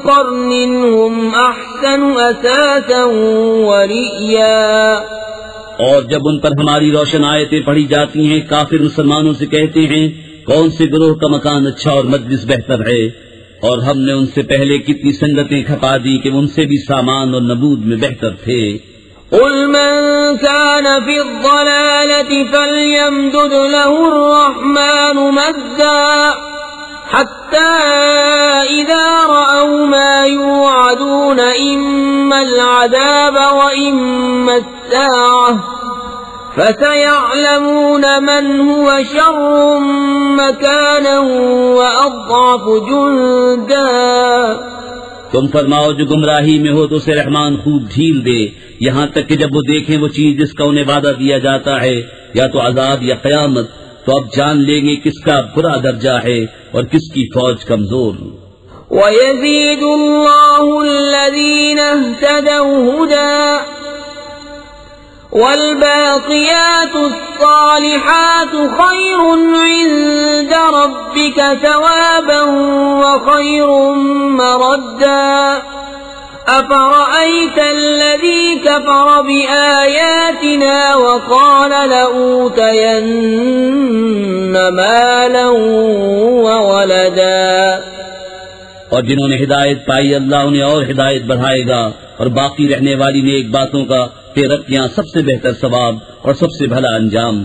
قَرْنٍ هُمْ أَحْسَنُ أَثَاثًا وَرِئْيًا. اور جب ان پر ہماری روشن آیتیں پڑھی جاتی ہیں کافر مسلمانوں سے کہتے ہیں کون سے گروہ کا مکان اچھا اور مجلس بہتر ہے، اور ہم نے ان سے پہلے کتنی سنگتیں کھپا دی کہ ان سے بھی سامان اور نبود میں بہتر تھے. قل من كان في الضلالة فليمدد له الرحمن مدا حتى إذا رأوا ما يوعدون إما العذاب وإما الساعة فسيعلمون من هو شر مكانا وأضعف جندا. تم فرماؤ جو گمراہی میں ہو تو اسے رحمان خوب ڈھیل دے، یہاں تک کہ جب وہ دیکھیں وہ چیز جس کا انہیں وعدہ دیا جاتا ہے، یا تو عذاب یا قیامت، تو اب جان لیں گے کس کا برا درجہ ہے اور کس کی فوج کمزور. وَيَزِيدُ اللَّهُ الَّذِينَ اهْتَدَوْا هُدًى وَالْبَاقِيَاتُ الصَّالِحَاتُ خَيْرٌ عِندَ رَبِّكَ ثَوَابًا وَخَيْرٌ مَّرَدًّا. أَفَرَأَيْتَ الَّذِي كَفَرَ بِآيَاتِنَا وَقَالَ لَأُوتَيَنَّ مَالًا وَوَلَدًا. اور جنہوں نے ہدایت پائی اللہ انہیں اور ہدایت بڑھائے گا، اور باقی رہنے والی نیک باتوں کا تیرت یہاں سب سے بہتر ثواب اور سب سے بھلا انجام.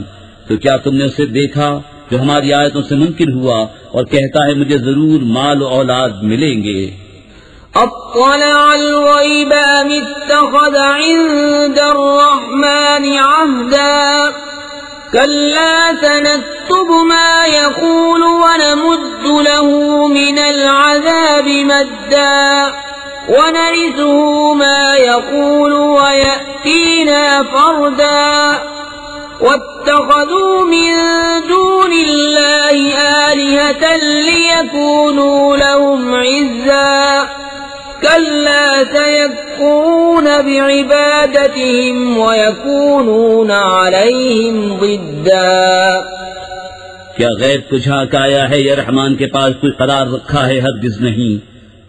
تو کیا تم نے اسے دیکھا جو ہماری آیتوں سے منکر ہوا اور کہتا ہے مجھے ضرور مال و اولاد ملیں گے؟ اطلع الغیب ام اتخذ عند الرحمن عہدا كلا سنكتب ما يقول ونمد له من العذاب مدا ونرثه ما يقول ويأتينا فردا واتخذوا من دون الله آلهة ليكونوا لهم عزا كلا سيكفرون بعبادتهم ويكونون عليهم ضدا کیا غیر کو جھانک آیا ہے یا رحمان کے پاس کوئی قرار رکھا ہے؟ ہرگز نہیں۔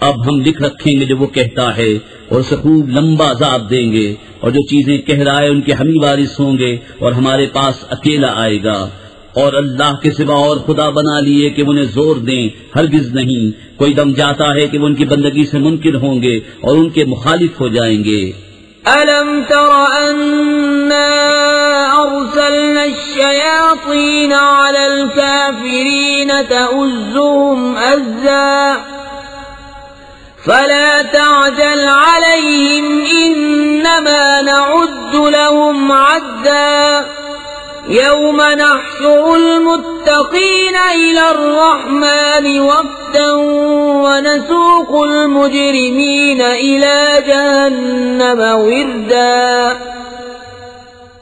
اب ہم لکھ رکھیں گے جو وہ کہتا ہے اور اسے خوب لمبا عذاب دیں گے، اور جو چیزیں کہہ رہا ہے ان کے ہم ہی وارث ہوں گے اور ہمارے پاس اکیلا آئے گا۔ اور اللہ کے سوا اور خدا بنا لیے کہ انہیں زور دیں، ہرگز نہیں۔ کوئی دم جاتا ہے کہ وہ ان کی بندگی سے منکر ہوں گے اور ان کے مخالف ہو جائیں گے۔ أَلَمْ تَرَ أَنَّا أَرْسَلْنَا الشَّيَاطِينَ عَلَى الْكَافِرِينَ تَؤُزُّهُمْ أَزًّا فَلَا تَعْجَلْ عَلَيْهِمْ إِنَّمَا نَعُدُّ لَهُمْ عَدًّا يَوْمَ نَحْشُرُ الْمُتَّقِينَ إِلَى الرَّحْمَنِ وَفْدًا وَنَسُوقُ الْمُجْرِمِينَ إِلَى جَهَنَّمَ وِرْدًا۔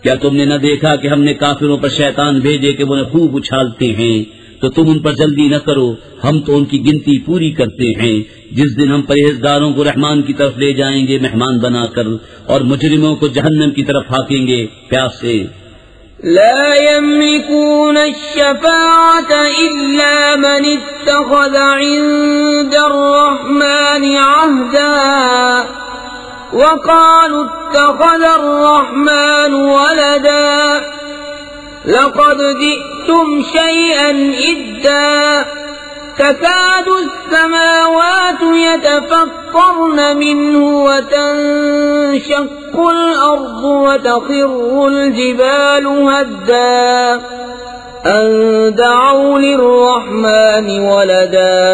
کیا تم نے نہ دیکھا کہ ہم نے کافروں پر شیطان بھیجے کہ وہ انہیں خوب اچھالتے ہیں؟ تو تم ان پر جلدی نہ کرو، ہم تو ان کی گنتی پوری کرتے ہیں۔ جس دن ہم پرہیزگاروں کو رحمان کی طرف لے جائیں گے مہمان بنا کر، اور مجرموں کو جہنم کی طرف ہاکیں گے پیاسے۔ لا يملكون الشفاعة إلا من اتخذ عند الرحمن عهدا وقالوا اتخذ الرحمن ولدا لقد جئتم شيئا إدا تكاد السماوات يتفطرن منه وتنشق الأرض وتخر الجبال هدا أن دعوا للرحمن ولدا۔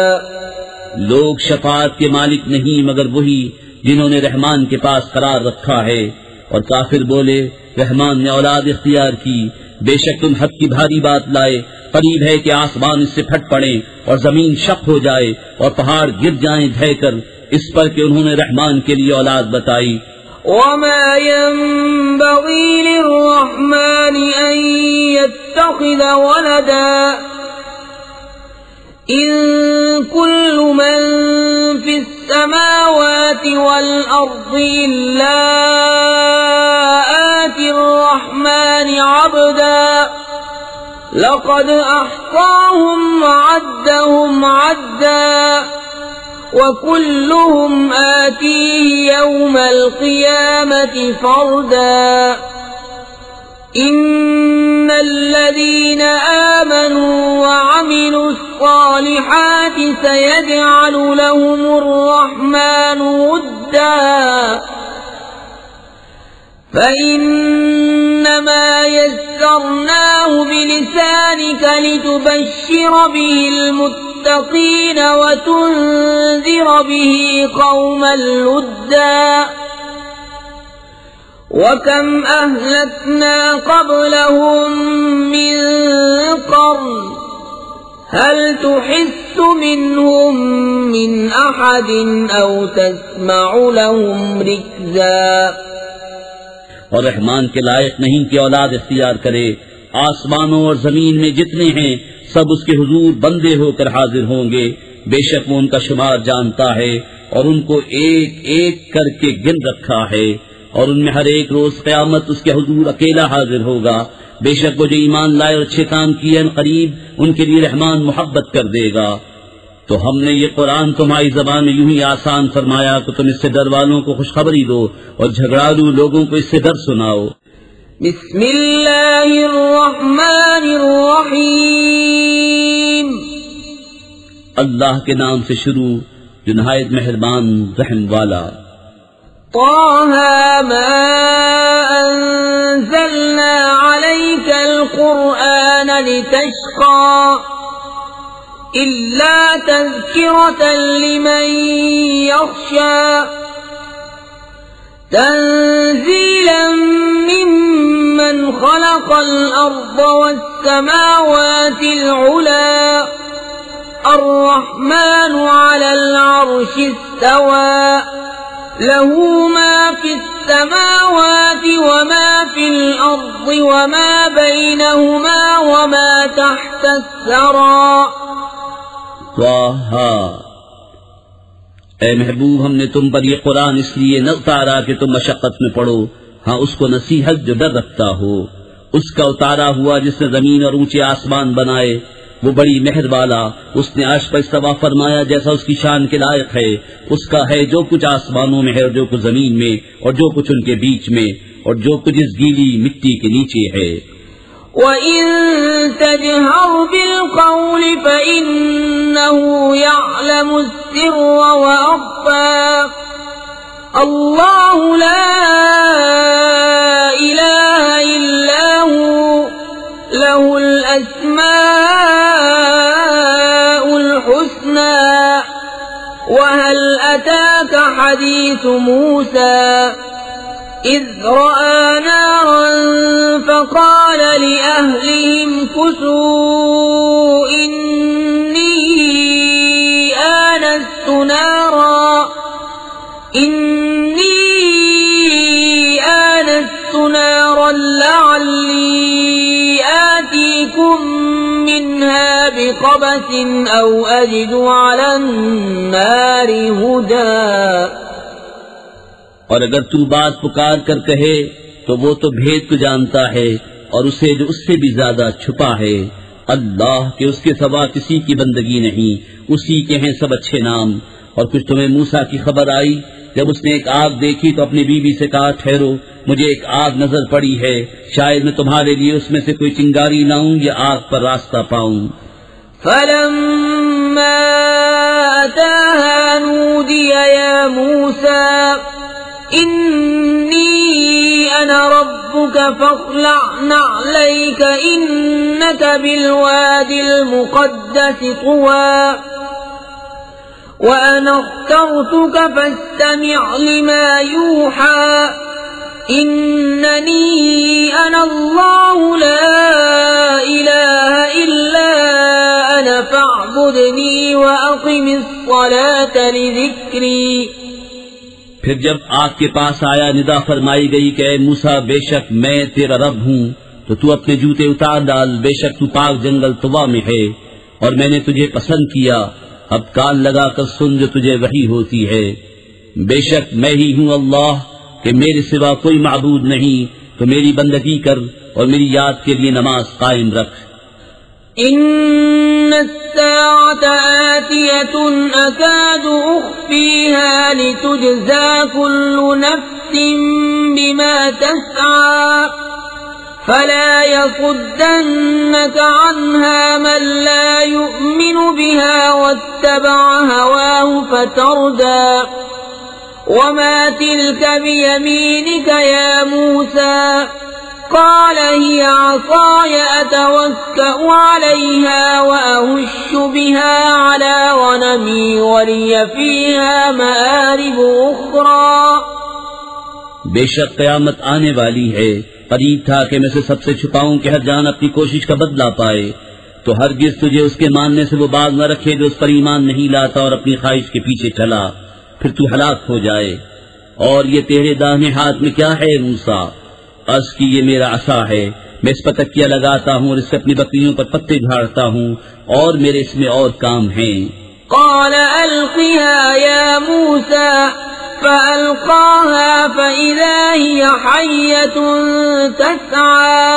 لوگ شفاعت کے مالک نہیں مگر وہی جنہوں نے رحمان کے پاس قرار رکھا ہے، اور کافر بولے رحمان نے اولاد اختیار کی۔ بے شک تم حق کی بھاری بات لائے، قریب ہے کہ آسمان اس سے پھٹ پڑے اور زمین شق ہو جائے اور پہاڑ گر جائیں ڈھہ کر، اس پر کہ انہوں نے رحمان کے لیے اولاد بتائی۔ وما ينبغي للرحمن أن يتخذ ولدا إن كل من في السماوات والأرض إلا آتي الرحمن عبدا لقد أحصاهم وعدهم عدا وكلهم آتيه يوم القيامة فردا إن الذين آمنوا وعملوا الصالحات سيجعل لهم الرحمن ودا فإنما يسرناه بلسانك لتبشر به المتقين وتنذر به قوما لدا وكم أهلكنا قبلهم من قرن هل تحس منهم من أحد أو تسمع لهم ركزا۔ اور رحمان کے لائق نہیں کہ اولاد اختیار کرے۔ آسمانوں اور زمین میں جتنے ہیں سب اس کے حضور بندے ہو کر حاضر ہوں گے، بے شک وہ ان کا شمار جانتا ہے اور ان کو ایک ایک کر کے گن رکھا ہے، اور ان میں ہر ایک روز قیامت اس کے حضور اکیلا حاضر ہوگا۔ بے شک وہ جو ایمان لائے اور اچھے کام کیے ان قریب ان کے لیے رحمان محبت کر دے گا۔ تو ہم نے یہ قرآن تمہاری زبان میں یوں ہی آسان فرمایا کہ تم اس سے ڈر والوں کو خوشخبری دو اور جھگڑالو لوگوں کو اس سے ڈر سناؤ۔ بسم اللہ الرحمن الرحیم، اللہ کے نام سے شروع جو نہایت مہربان رحم والا۔ طه ما انزلنا عليك القرآن لتشقى إلا تذكرة لمن يخشى تنزيلا ممن خلق الأرض والسماوات العلى الرحمن على العرش استوى له ما في السماوات وما في الأرض وما بينهما وما تحت الثرى. اے محبوب، ہم نے تم پر یہ قرآن اس لیے نہ اتارا کہ تم مشقت میں پڑو، ہاں اس کو نصیحت جو ڈر رکھتا ہو. اس کا اتارا ہوا جس نے زمین اور اونچے آسمان بنائے، وہ بڑی مہر والا، اس نے عرش پر استوا فرمایا جیسا اس کی شان کے لائق ہے. اس کا ہے جو کچھ آسمانوں میں ہے اور جو کچھ زمین میں اور جو کچھ ان کے بیچ میں اور جو کچھ اس گیلی مٹی کے نیچے ہے. وَإِن تَجْهَرْ بِالْقَوْلِ فَإِنَّهُ يَعْلَمُ السِّرَّ وَأَخْفَى. اللَّهُ لَا إِلَهَ إِلَّا هُوَ لَهُ الْأَسْمَاءُ الْحُسْنَى. وَهَلْ أَتَاكَ حَدِيثُ مُوسَى إذ رأى نارا فقال لأهلهم كثوا إني آنست نارا لعلي آتيكم منها بقبس أو أجد على النار هدى. اور اگر تو بات پکار کر کہے تو وہ تو بھید کو جانتا ہے اور اسے جو اس سے بھی زیادہ چھپا ہے. اللہ کے اس کے سوا کسی کی بندگی نہیں، اسی کے ہیں سب اچھے نام. اور کچھ تمہیں موسیٰ کی خبر آئی جب اس نے ایک آگ دیکھی تو اپنی بیوی سے کہا ٹھہرو، مجھے ایک آگ نظر پڑی ہے، شاید میں تمہارے لیے اس میں سے کوئی چنگاری لاؤں یا آگ پر راستہ پاؤں. فلما أتاها نودي يا موسى إني أنا ربك فاخلع نعليك إنك بالواد المقدس طوى وأنا اخترتك فاستمع لما يوحى إنني أنا الله لا إله إلا أنا فاعبدني وأقم الصلاة لذكري. پھر جب آگ کے پاس آیا ندا فرمائی گئی کہ اے موسیٰ بے شک میں تیرا رب ہوں تو تو اپنے جوتے اتار ڈال، بے شک تو پاک جنگل طوا میں ہے اور میں نے تجھے پسند کیا، اب کان لگا کر سن جو تجھے وحی ہوتی ہے. بے شک میں ہی ہوں اللہ کہ میرے سوا کوئی معبود نہیں، تو میری بندگی کر اور میری یاد کے لیے نماز قائم رکھ. إن الساعة آتية أكاد أخفيها لتجزى كل نفس بما تسعى فلا يصدنك عنها من لا يؤمن بها واتبع هواه فتردى. وما تلك بيمينك يا موسى قال هي عصاي أتوكأ عليها وأهش بها على غنمي ولي فيها مآرب أخرى. بے شک قیامت آنے والی ہے، قریب تھا کہ میں سے سب سے چھپاؤں کہ ہر جان اپنی کوشش کا بدلہ پائے، تو ہرگز تجھے اس کے ماننے سے وہ باز نہ رکھے جو اس پر ایمان نہیں لاتا اور اپنی خواہش کے پیچھے چلا، پھر تو ہلاک ہو جائے. اور یہ تیرے داہنے ہاتھ میں کیا ہے موسیٰ؟ عرض کی یہ میرا عصا ہے، میں اس پر تکیہ لگاتا ہوں اور اس سے اپنی بکریوں پر پتے جھاڑتا ہوں اور میرے اس میں اور کام ہیں. قال ألقها يا موسى فألقاها فإذا هي حية تسعى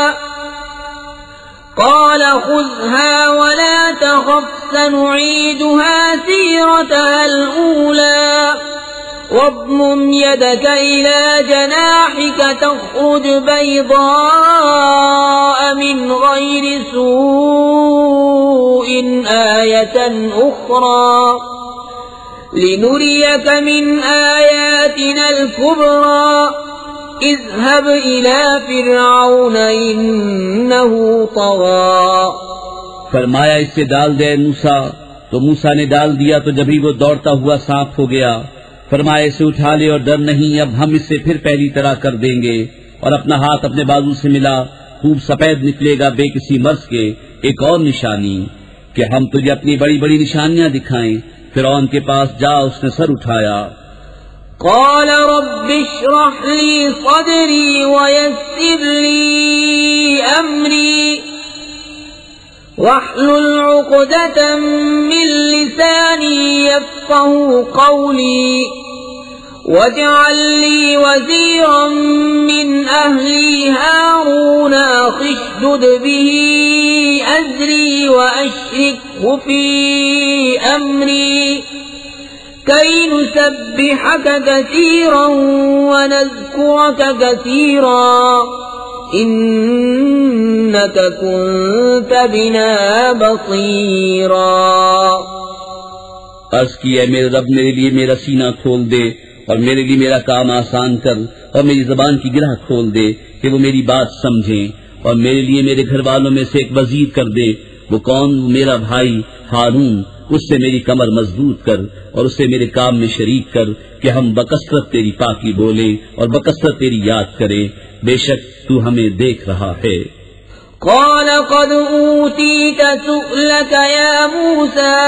قال خذها ولا تخف سنعيدها سيرتها الأولى واضمم يدك إلى جناحك تخرج بيضاء من غير سوء آية أخرى لنريك من آياتنا الكبرى اذهب إلى فرعون إنه طغى. فرمایا اس سے ڈال دے موسیٰ تو موسیٰ نے ڈال دیا تو جبھی وہ دوڑتا ہوا سانپ ہو گیا. فرمایا اسے اٹھا لے اور ڈر نہیں، اب ہم اس سے پھر پہلی طرح کر دیں گے. اور اپنا ہاتھ اپنے بازو سے ملا، خوب سفید نکلے گا بے کسی مرض کے. ایک اور نشانی کہ ہم تجھے اپنی بڑی بڑی نشانیاں دکھائیں. فرعون کے پاس جا، اس نے سر اٹھایا. قال رب اشرح لي صدري ويسر لي أمري واحلل عقدة من لساني يفقهوا قولي واجعل لي وزيرا من أهلي هارون أخي اشدد به أزري وأشركه في أمري كي نسبحك كثيرا ونذكرك كثيرا إنك كنت بنا بصيرا. عرض کی اے میرے رب میرے لیے میرا سینہ کھول دے اور میرے لیے میرا کام آسان کر اور میری زبان کی گرہ کھول دے کہ وہ میری بات سمجھیں. اور میرے لیے میرے گھر والوں میں سے ایک وزیر کر دے. وہ کون؟ میرا بھائی ہارون. اس سے میری کمر مضبوط کر اور اسے میرے کام میں شریک کر کہ ہم بکثرت تیری پاکی بولیں اور بکثرت تیری یاد کریں. بے شک تو ہمیں دیکھ رہا ہے. قال قد أوتيت سؤلك يا موسى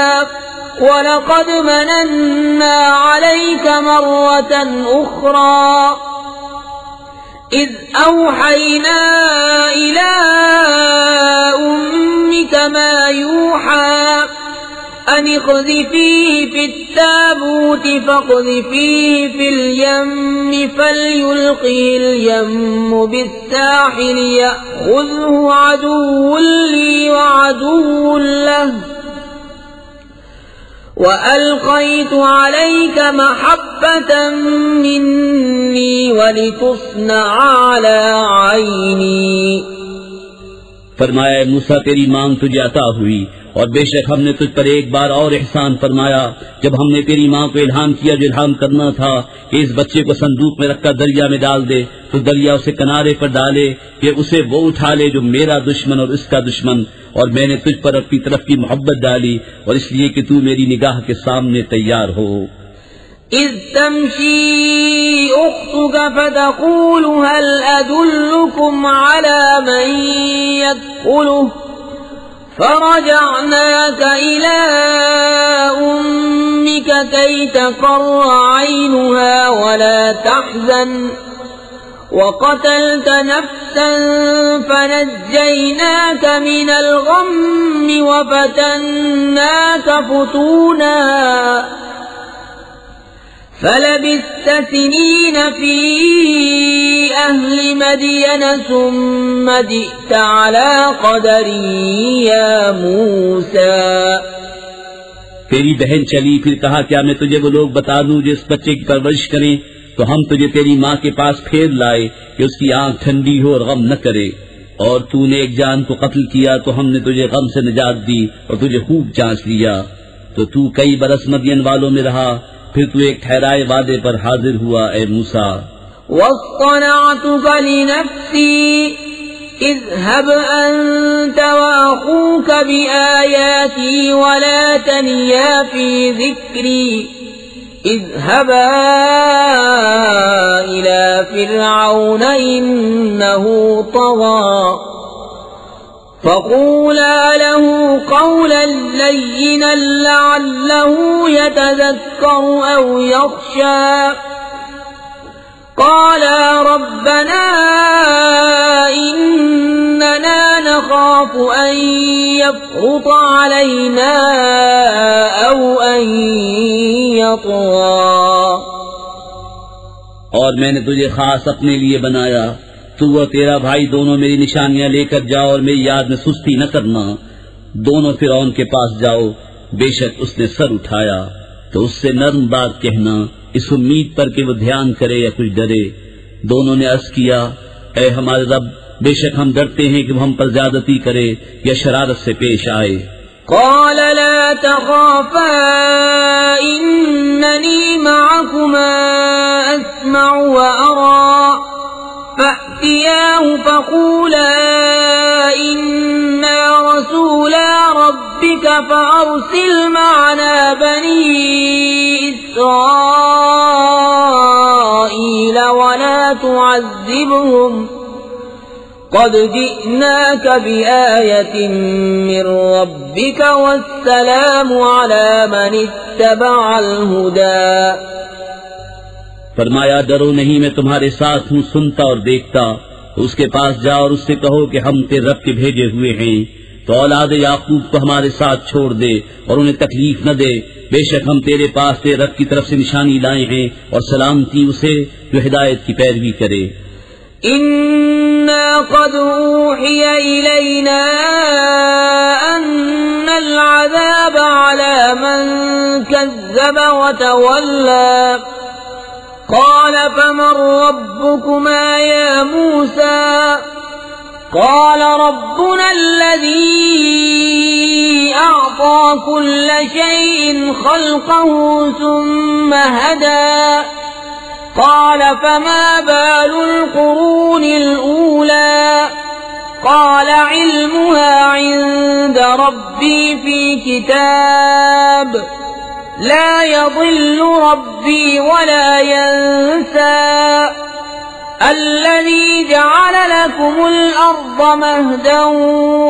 وَلَقَدْ مَنَنَّا عَلَيْكَ مَرَّةً أُخْرَى إِذْ أَوْحَيْنَا إِلَىٰ أُمِّكَ مَا يُوحَىٰ أَنِ اقْذِفِيهِ فِي التَّابُوتِ فَاقْذِفِيهِ فِي الْيَمِّ فَلْيُلْقِهِ الْيَمُّ بِالسَّاحِلِ يَأْخُذْهُ عَدُوٌّ لِّي وَعَدُوٌّ لَّهُ وَأَلْقَيْتُ عَلَيْكَ مَحَبَّةً مِّنِّي وَلِتُصْنَعَ عَلَىٰ عَيْنِي. فرمایا اے موسیٰ تیری مانگ تجھے عطا ہوئی اور بے شک ہم نے تجھ پر ایک بار اور احسان فرمایا جب ہم نے تیری ماں کو الہام کیا جو الہام کرنا تھا کہ اس بچے کو صندوق میں رکھ کر دریا میں ڈال دے تو دریا اسے کنارے پر ڈالے کہ اسے وہ اٹھا لے جو میرا دشمن اور اس کا دشمن. اور میں نے تجھ پر اپنی طرف کی محبت ڈالی اور اس لیے کہ تو میری نگاہ کے سامنے تیار ہو. اذ تمشي اختك فتقول هل ادلكم على من يدخله فرجعناك الى امك كي تقر عينها ولا تحزن وقتلت نفسا فنجيناك من الغم وفتناك فتونا فلبثت سنين في أهل مدين ثم جئت على قدر يا موسى. تیری بہن چلی پھر کہا کیا میں تجھے وہ لوگ بتا دوں جو اس بچے کی پرورش کریں تو ہم تجھے تیری ماں کے پاس پھیر لائے کہ اس کی آنکھ ٹھنڈی ہو اور غم نہ کرے. اور تو نے ایک جان کو قتل کیا تو ہم نے تجھے غم سے نجات دی اور تجھے خوب جانچ لیا تو تو کئی برس مدین والوں میں رہا پھر تو ایک ٹھہرائے وعدے پر حاضر ہوا اے موسیٰ. وَاصْطَنَعْتُكَ لِنَفْسِي اذْهَبْ أَنْتَ وَأَخُوكَ بِآيَاتِي وَلَا تَنِيَا فِي ذِكْرِي اذْهَبَا إِلَى فِرْعَوْنَ إِنَّهُ طَغَىٰ فَقُولَا لَهُ قَوْلًا لَّيِّنًا لَّعَلَّهُ يَتَذَكَّرُ أَوْ يَخْشَىٰ قَالَا رَبَّنَا إِنَّنَا نَخَافُ أَن يَفْرُطَ عَلَيْنَا أَوْ أَن يَطْغَىٰ. اور میں نے تجھے خاص اپنے لیے بنایا تو اور تیرا بھائی دونوں میری نشانیاں لے کر جاؤ اور میری یاد میں سستی نہ کرنا. دونوں فرعون کے پاس جاؤ بے شک اس نے سر اٹھایا تو اس سے نرم بات کہنا اس امید پر کہ وہ دھیان کرے یا کچھ ڈرے. دونوں نے عرض کیا اے ہمارے رب بے شک ہم ڈرتے ہیں کہ وہ ہم پر زیادتی کرے یا شرارت سے پیش آئے. قال لا تخافا إنني معكما أسمع وأرى فأتياه فقولا إنا رسولا ربك ربك فأرسل معنا بني إسرائيل ولا تعذبهم قد جئناك بآية من ربك والسلام على من اتبع الهدى. فرمایا ڈرو نہیں، میں تمہارے ساتھ ہوں، سنتا اور دیکھتا. اس کے پاس جا اور اس سے کہو کہ ہم تیرے رب کے بھیجے ہوئے ہیں، تو اولاد یعقوب کو ہمارے ساتھ چھوڑ دے اور انہیں تکلیف نہ دے. بے شک ہم تیرے پاس تیرے رب کی طرف سے نشانی لائے ہیں، اور سلامتی اسے جو ہدایت کی پیروی کرے. إنا قد أوحي إلينا أن العذاب على من كذب وتولى. قال فمن ربكما يا موسى؟ قال ربنا الذي أعطى كل شيء خلقه ثم هدى. قال فما بال القرون الأولى؟ قال علمها عند ربي في كتاب لا يضل ربي ولا ينسى. الذي جعل لكم الأرض مهدا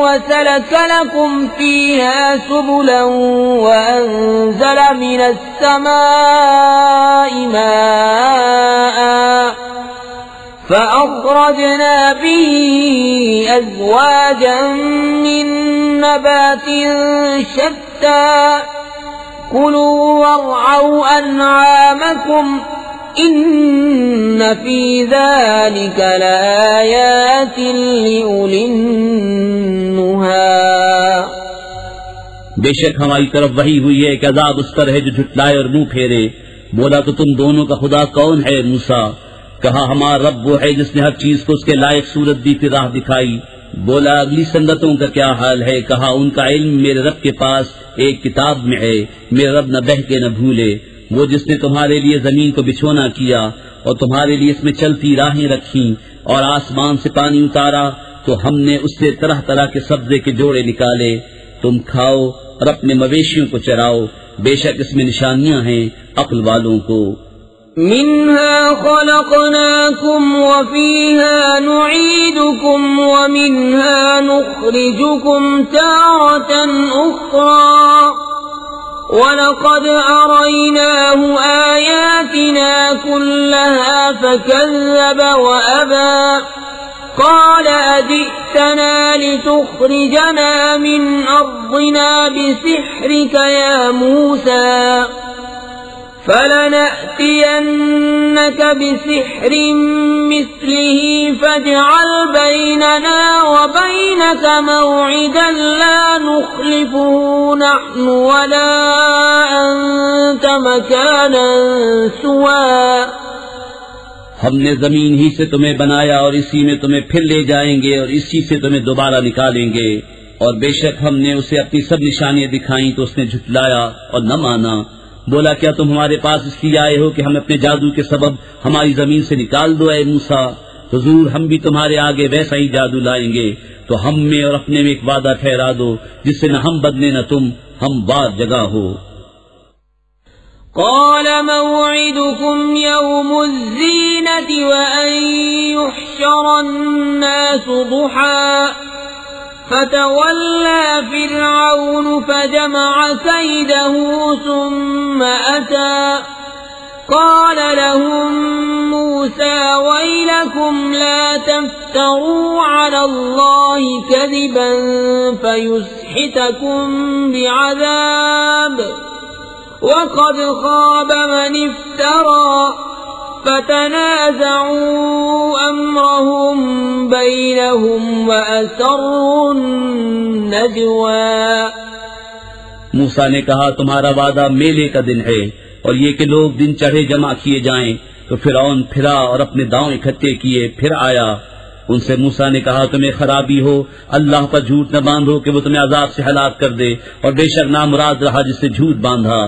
وسلك لكم فيها سبلا وأنزل من السماء ماء فأخرجنا به أزواجا من نبات شتى كلوا وارعوا أنعامكم إن في ذلك لآيات لأولي النهى. بے شک ہماری طرف وحی ہوئی ہے کہ عذاب اس پر ہے جو جھٹلائے اور منہ پھیرے. بولا تو تم دونوں کا خدا کون ہے موسیٰ؟ کہا ہمارا رب وہ ہے جس نے ہر چیز کو اس کے لائق صورت دی، پھر راہ دکھائی. بولا اگلی سنتوں کا کیا حال ہے؟ کہا ان کا علم میرے رب کے پاس ایک کتاب میں ہے، میرے رب نہ بہکے نہ بھولے. وہ جس نے تمہارے لیے زمین کو بچھونا کیا اور تمہارے لیے اس میں چلتی راہیں رکھی اور آسمان سے پانی اتارا، تو ہم نے اس سے طرح طرح کے سبزے کے جوڑے نکالے. تم کھاؤ اور اپنے مویشیوں کو چراؤ، بے شک اس میں نشانیاں ہیں عقل والوں کو. منها خلقناكم وفيها نعيدكم ومنها نخرجكم تارة أخرى وَلَقَدْ أَرَيْنَاهُ آيَاتِنَا كُلَّهَا فَكَذَّبَ وَأَبَى. قَالَ أَجِئْتَنَا لِتُخْرِجَنَا مِنْ أَرْضِنَا بِسِحْرِكَ يَا مُوسَى فَلَنَأْتِيَنَّكَ بِسِحْرٍ مِثْلِهِ فَاجْعَلْ بَيْنَنَا وَبَيْنَكَ مَوْعِدًا لَا نُخْلِفُهُ نَحْنُ وَلَا أَنْتَ مَكَانًا سُوًى. ہم نے زمین ہی سے تمہیں بنایا اور اسی میں تمہیں پھر لے جائیں گے اور اسی سے تمہیں دوبارہ نکالیں گے. اور بے شک ہم نے اسے اپنی سب نشانیاں دکھائیں تو اس نے جھٹلایا اور نہ مانا. بولا کیا تم ہمارے پاس اس لیے آئے ہو کہ ہم اپنے جادو کے سبب ہماری زمین سے نکال دو اے موسیٰ؟ حضور ہم بھی تمہارے آگے ویسا ہی جادو لائیں گے، تو ہم میں اور اپنے میں ایک وعدہ ٹھہرا دو جس سے نہ ہم بدلے نہ تم، ہم بار جگہ ہو. قال موعدكم يوم الزينة وأن يحشر الناس ضحى فتولى فرعون فجمع كيده ثم أتى. قال لهم موسى ويلكم لا تفتروا على الله كذبا فيسحتكم بعذاب وقد خاب من افترى. فتنازعوا أمرهم بينهم وأسروا النجوى. موسیٰ نے کہا تمہارا وعدہ میلے کا دن ہے، اور یہ کہ لوگ دن چڑھے جمع کیے جائیں. تو فرعون پھرا اور اپنے داؤں اکٹھے کیے، پھر آیا. ان سے موسیٰ نے کہا تمہیں خرابی ہو، اللہ پر جھوٹ نہ باندھو کہ وہ تمہیں عذاب سے ہلاک کر دے، اور بے شک نامراد رہا جس سے جھوٹ باندھا.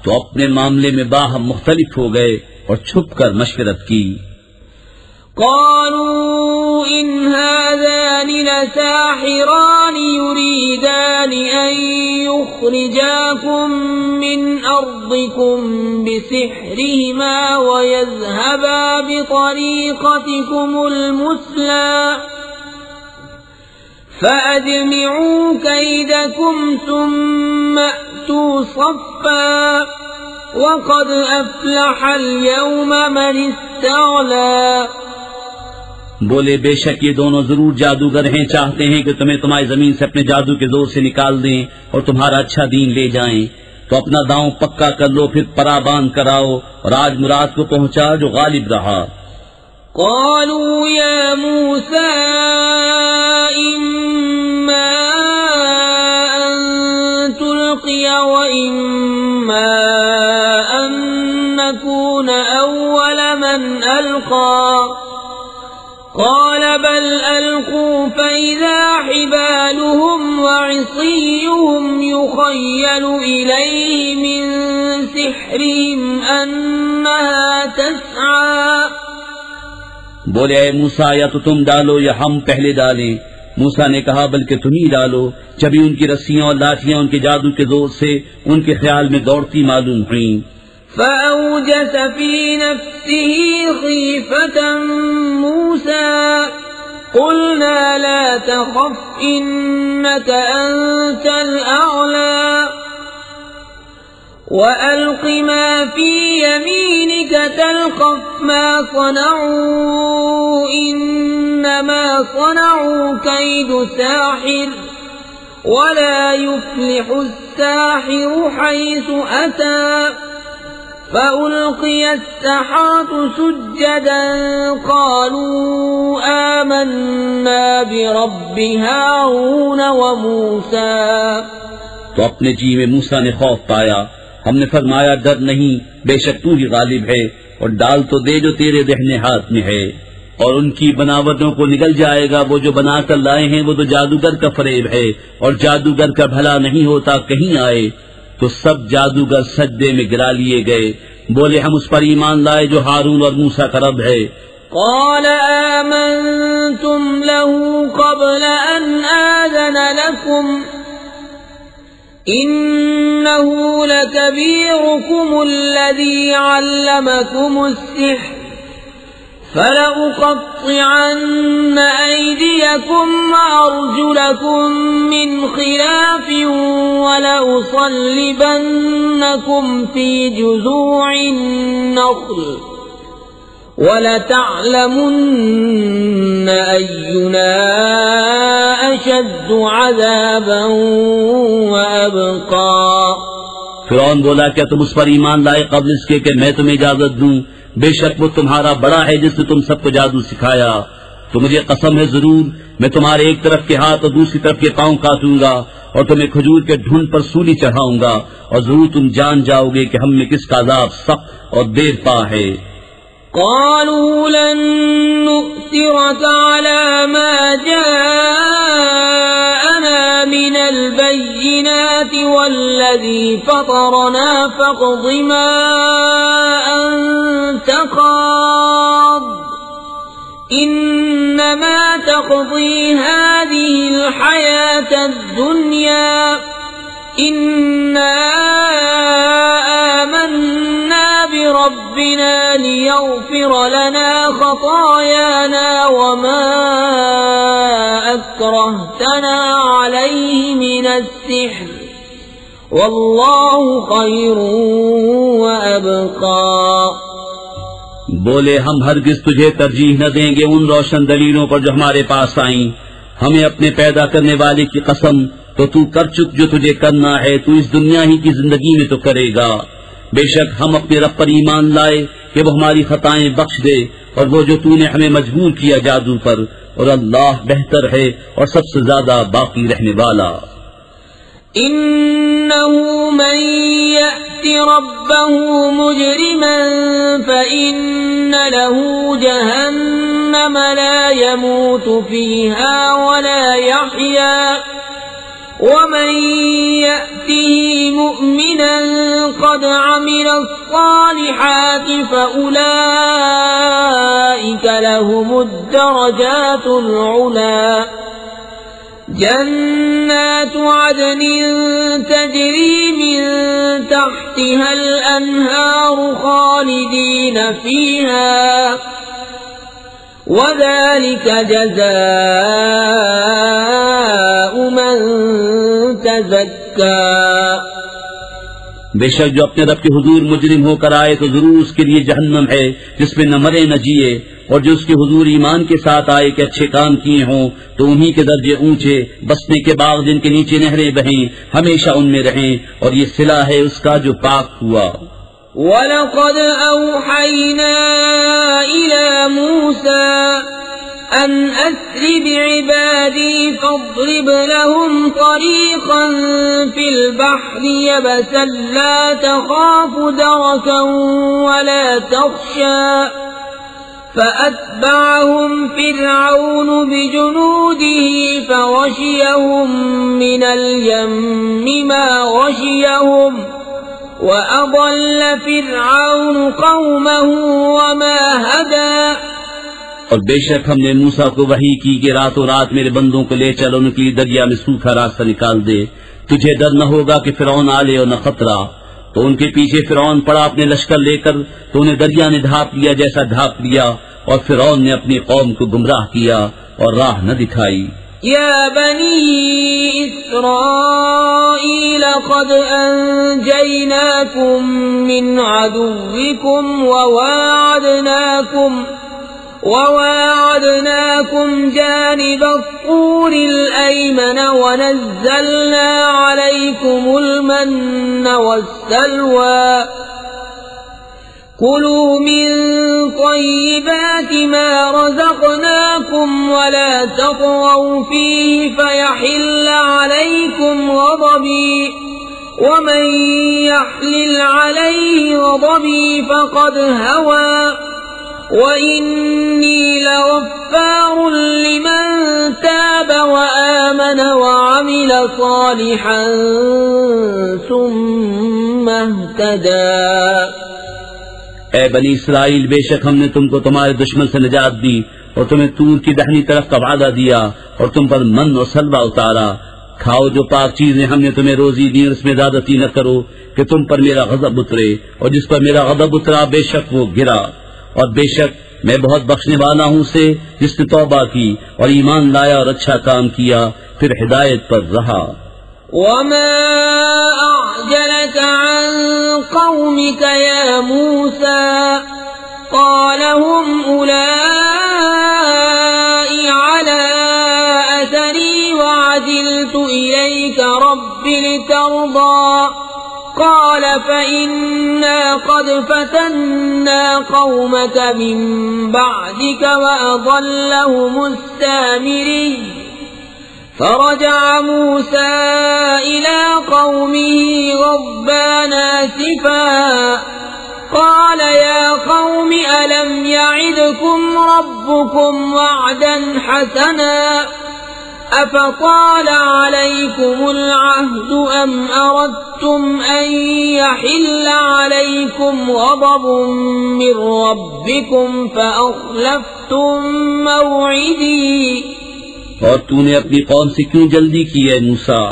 تو اپنے معاملے میں باہم مختلف ہو گئے اور چھپ کر مشورت کی. قالوا إن هذان لساحران يريدان لأن يخرجاكم من أرضكم بسحرهما ويذهبا بطريقتكم المثلى فأجمعوا كيدكم ثم أتوا صفا وقد أفلح اليوم من استعلى. بولے بے شک یہ دونوں ضرور جادوگر ہیں، چاہتے ہیں کہ تمہیں تمہاری زمین سے اپنے جادو کے زور سے نکال دیں اور تمہارا اچھا دین لے جائیں، تو اپنا داؤں پکا کر لو، پھر پرا باندھ کراؤ اور آج مراد کو پہنچا جو غالب رہا. قالوا يا موسى إما أن تلقي وإما أن نكون أول من ألقى قال بل ألقوا فإذا حبالهم وعصيهم يخيل إليه من سحرهم أنها تسعى. بولے اے موسیٰ یا تو تم ڈالو یا ہم پہلے ڈالیں. موسیٰ نے کہا بلکہ تم ہی ڈالو. جبھی ان کی رسیاں اور لاٹیاں ان کے جادو کے زور سے ان کے خیال میں دوڑتی معلوم ہوئیں. فأوجس في نفسه خيفة موسى قلنا لا تخف إنك أنت الأعلى وألق ما في يمينك تلقف ما صنعوا إنما صنعوا كيد ساحر ولا يفلح الساحر حيث أتى. فألقي السحرة سجدا قالوا آمنا برب هارون وموسى. تو اپنے جی میں موسیٰ نے خوف پایا. ہم نے فرمایا ڈر نہیں، بے شک تو ہی غالب ہے، اور ڈال تو دے جو تیرے دہنے ہاتھ میں ہے. اور ان کی بناوٹوں کو نگل جائے گا، وہ جو بنا کر لائے ہیں وہ تو جادوگر کا فریب ہے، اور جادوگر کا بھلا نہیں ہوتا کہیں آئے. تو سب جادوگر سجدے میں گرا لیے گئے. بولے ہم اس پر ایمان لائے جو ہارون اور موسیٰ کا رب ہے. قال آمنتم له قبل أن آذن لكم إنه لكبيركم الذي علمكم السحر فلأقطعن أيديكم وأرجلكم من خلاف ولأصلبنكم في جذوع النخل وَلَتَعْلَمُنَّ أَيُّنَا أَشَدُّ عَذَابًا وَأَبْقَى. فرعون بولا کیا تم اس پر ایمان لائے قبل اس کے کہ میں تمہیں اجازت دوں؟ بے شک وہ تمہارا بڑا ہے جس نے تم سب کو جادو سکھایا. تو مجھے قسم ہے ضرور میں تمہارے ایک طرف کے ہاتھ اور دوسری طرف کے پاؤں کاٹوں گا اور تمہیں کھجور کے ڈھونڈ پر سولی چڑھاؤں گا، اور ضرور تم جان جاؤ گے کہ ہم نے کس کا عذاب سخت اور دیر پا ہے. قالوا لن نؤثرك على ما جاءنا من البينات والذي فطرنا فاقض ما أنت قاض إنما تقضي هذه الحياة الدنيا إنا آمنا بربنا ليغفر لنا خطايانا وما أكرهتنا عليه من السحر والله خير وأبقى. بولے ہم ہرگز تجھے ترجیح نہ دیں گے ان روشن دلیلوں پر جو ہمارے پاس آئیں. ہمیں اپنے پیدا کرنے والے کی قسم تو تو کر چک جو تجھے کرنا ہے، تو اس دنیا ہی کی زندگی میں تو کرے گا. بے شک ہم اپنے رب پر ایمان لائے کہ وہ ہماری خطائیں بخش دے، اور وہ جو تو نے ہمیں مجبور کیا جادو پر، اور اللہ بہتر ہے اور سب سے زیادہ باقی رہنے والا. إنه من يأت ربه مجرما فإن له جهنم لا يموت فيها ولا يحيا ومن يأته مؤمنا قد عمل الصالحات فأولئك لهم الدرجات العلا جنات عدن تجري من تحتها الأنهار خالدين فيها وذلك جزاء من تزكى. بے شک جو اپنے رب کے حضور مجرم ہو کر آئے تو ضرور اس کے لیے جہنم ہے جس میں نہ مرے نہ جیے، اور جو اس کے حضور ایمان کے ساتھ آئے کہ اچھے کام کیے ہوں تو انہی کے درجے اونچے، بسنے کے باغ جن کے نیچے نہریں بہیں، ہمیشہ ان میں رہیں، اور یہ صلہ ہے اس کا جو پاک ہوا. وَلَقَدْ أَوْحَيْنَا إِلَى مُوسَى أَنْ أَسْرِ بِعِبَادِي فَاضْرِبْ لَهُمْ طَرِيقًا فِي الْبَحْرِ يَبَسًا لَا تَخَافُ دَرَكًا وَلَا تَخْشَى فَأَتْبَعَهُمْ فِرْعَوْنُ بِجُنُودِهِ فَغَشِيَهُمْ مِنَ الْيَمِّ مَا غَشِيَهُمْ وَأَضَلَّ فِرْعَوْنُ قَوْمَهُ وَمَا هَدَى. اور بے شک ہم نے موسیٰ کو وحی کی کہ راتوں رات میرے بندوں کو لے چل، ان کے لیے دریا میں سوکھا راستہ نکال دے، تجھے ڈر نہ ہوگا کہ فرعون آ لے اور نہ خطرہ. تو ان کے پیچھے فرعون پڑا اپنے لشکر لے کر، تو انہیں دریا نے ڈھانپ لیا جیسا ڈھانپ لیا، اور فرعون نے اپنی قوم کو گمراہ کیا اور راہ نہ دکھائی. يا بني إسرائيل قد أنجيناكم من عدوكم وواعدناكم جانب الطور الأيمن ونزلنا عليكم المن والسلوى كلوا من طيبات ما رزقناكم ولا تطغوا فيه فيحل عليكم غضبي ومن يحلل عليه غضبي فقد هوى وإني لغفار لمن تاب وآمن وعمل صالحا ثم اهتدى. اے بنی اسرائیل، بے شک ہم نے تم کو تمہارے دشمن سے نجات دی اور تمہیں طور کی دہنی طرف کا وعدہ دیا اور تم پر من اور سلوہ اتارا. کھاؤ جو پاک چیزیں ہم نے تمہیں روزی دی، اس میں زیادتی نہ کرو کہ تم پر میرا غضب اترے، اور جس پر میرا غضب اترا بے شک وہ گرا. اور بے شک میں بہت بخشنے والا ہوں سے جس نے توبہ کی اور ایمان لایا اور اچھا کام کیا پھر ہدایت پر رہا. وما أعجلك عن قومك يا موسى قال هم أولئك على أثري وعجلت إليك رب لترضى قال فإنا قد فتنا قومك من بعدك وأضلهم السامري فرجع موسى إلى قومه غضبان آسفا قال يا قوم ألم يعدكم ربكم وعدا حسنا أفطال عليكم العهد أم أردتم أن يحل عليكم غضب من ربكم فأخلفتم موعدي. اور تو نے اپنی قوم سے کیوں جلدی کی ہے موسیٰ؟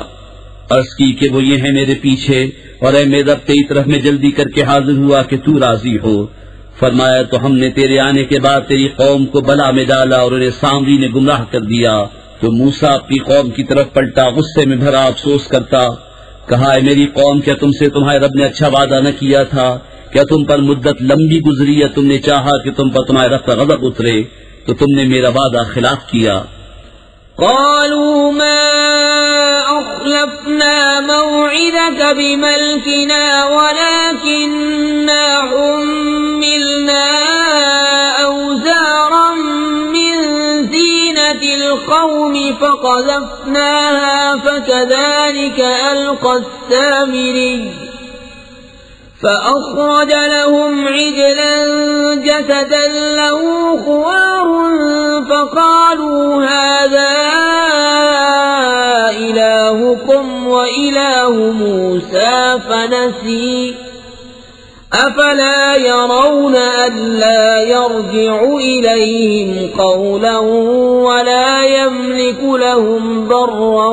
عرض کی کہ وہ یہ ہے میرے پیچھے، اور اے میرے رب تیری طرف میں جلدی کر کے حاضر ہوا کہ تو راضی ہو. فرمایا تو ہم نے تیرے آنے کے بعد تیری قوم کو بلا میں ڈالا اور انہیں سامری نے گمراہ کر دیا. تو موسیٰ اپنی قوم کی طرف پلٹا غصے میں بھرا افسوس کرتا. کہا اے میری قوم، کیا تم سے تمہارے رب نے اچھا وعدہ نہ کیا تھا؟ کیا تم پر مدت لمبی گزری یا تم نے چاہا کہ تم پر تمہارے رب کا غضب اترے تو تم نے میرا وعدہ خلاف کیا. قالوا ما أخلفنا موعدك بملكنا ولكننا حملنا أوزارا من زينة القوم فقذفناها فكذلك ألقى السامري فأخرج لهم عجلا جسدا له خوار فقالوا هذا إلهكم وإله موسى فنسي أفلا يرون ألا يرجع إليهم قولا ولا يملك لهم ضرا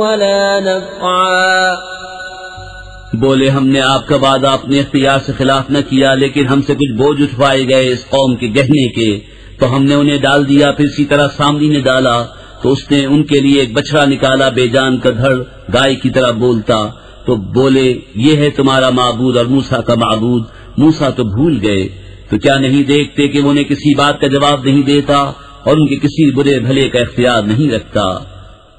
ولا نفعا. بولے ہم نے آپ کا وعدہ اپنے اختیار سے خلاف نہ کیا، لیکن ہم سے کچھ بوجھ اٹھوائے گئے اس قوم کے گہنے کے، تو ہم نے انہیں ڈال دیا. پھر اسی طرح سامری نے ڈالا تو اس نے ان کے لیے ایک بچڑا نکالا بے جان کا دھڑ گائے کی طرح بولتا. تو بولے یہ ہے تمہارا معبود اور موسیٰ کا معبود. موسیٰ تو بھول گئے، تو کیا نہیں دیکھتے کہ وہ انہیں کسی بات کا جواب نہیں دیتا اور ان کے کسی برے بھلے کا اختیار نہیں رکھتا.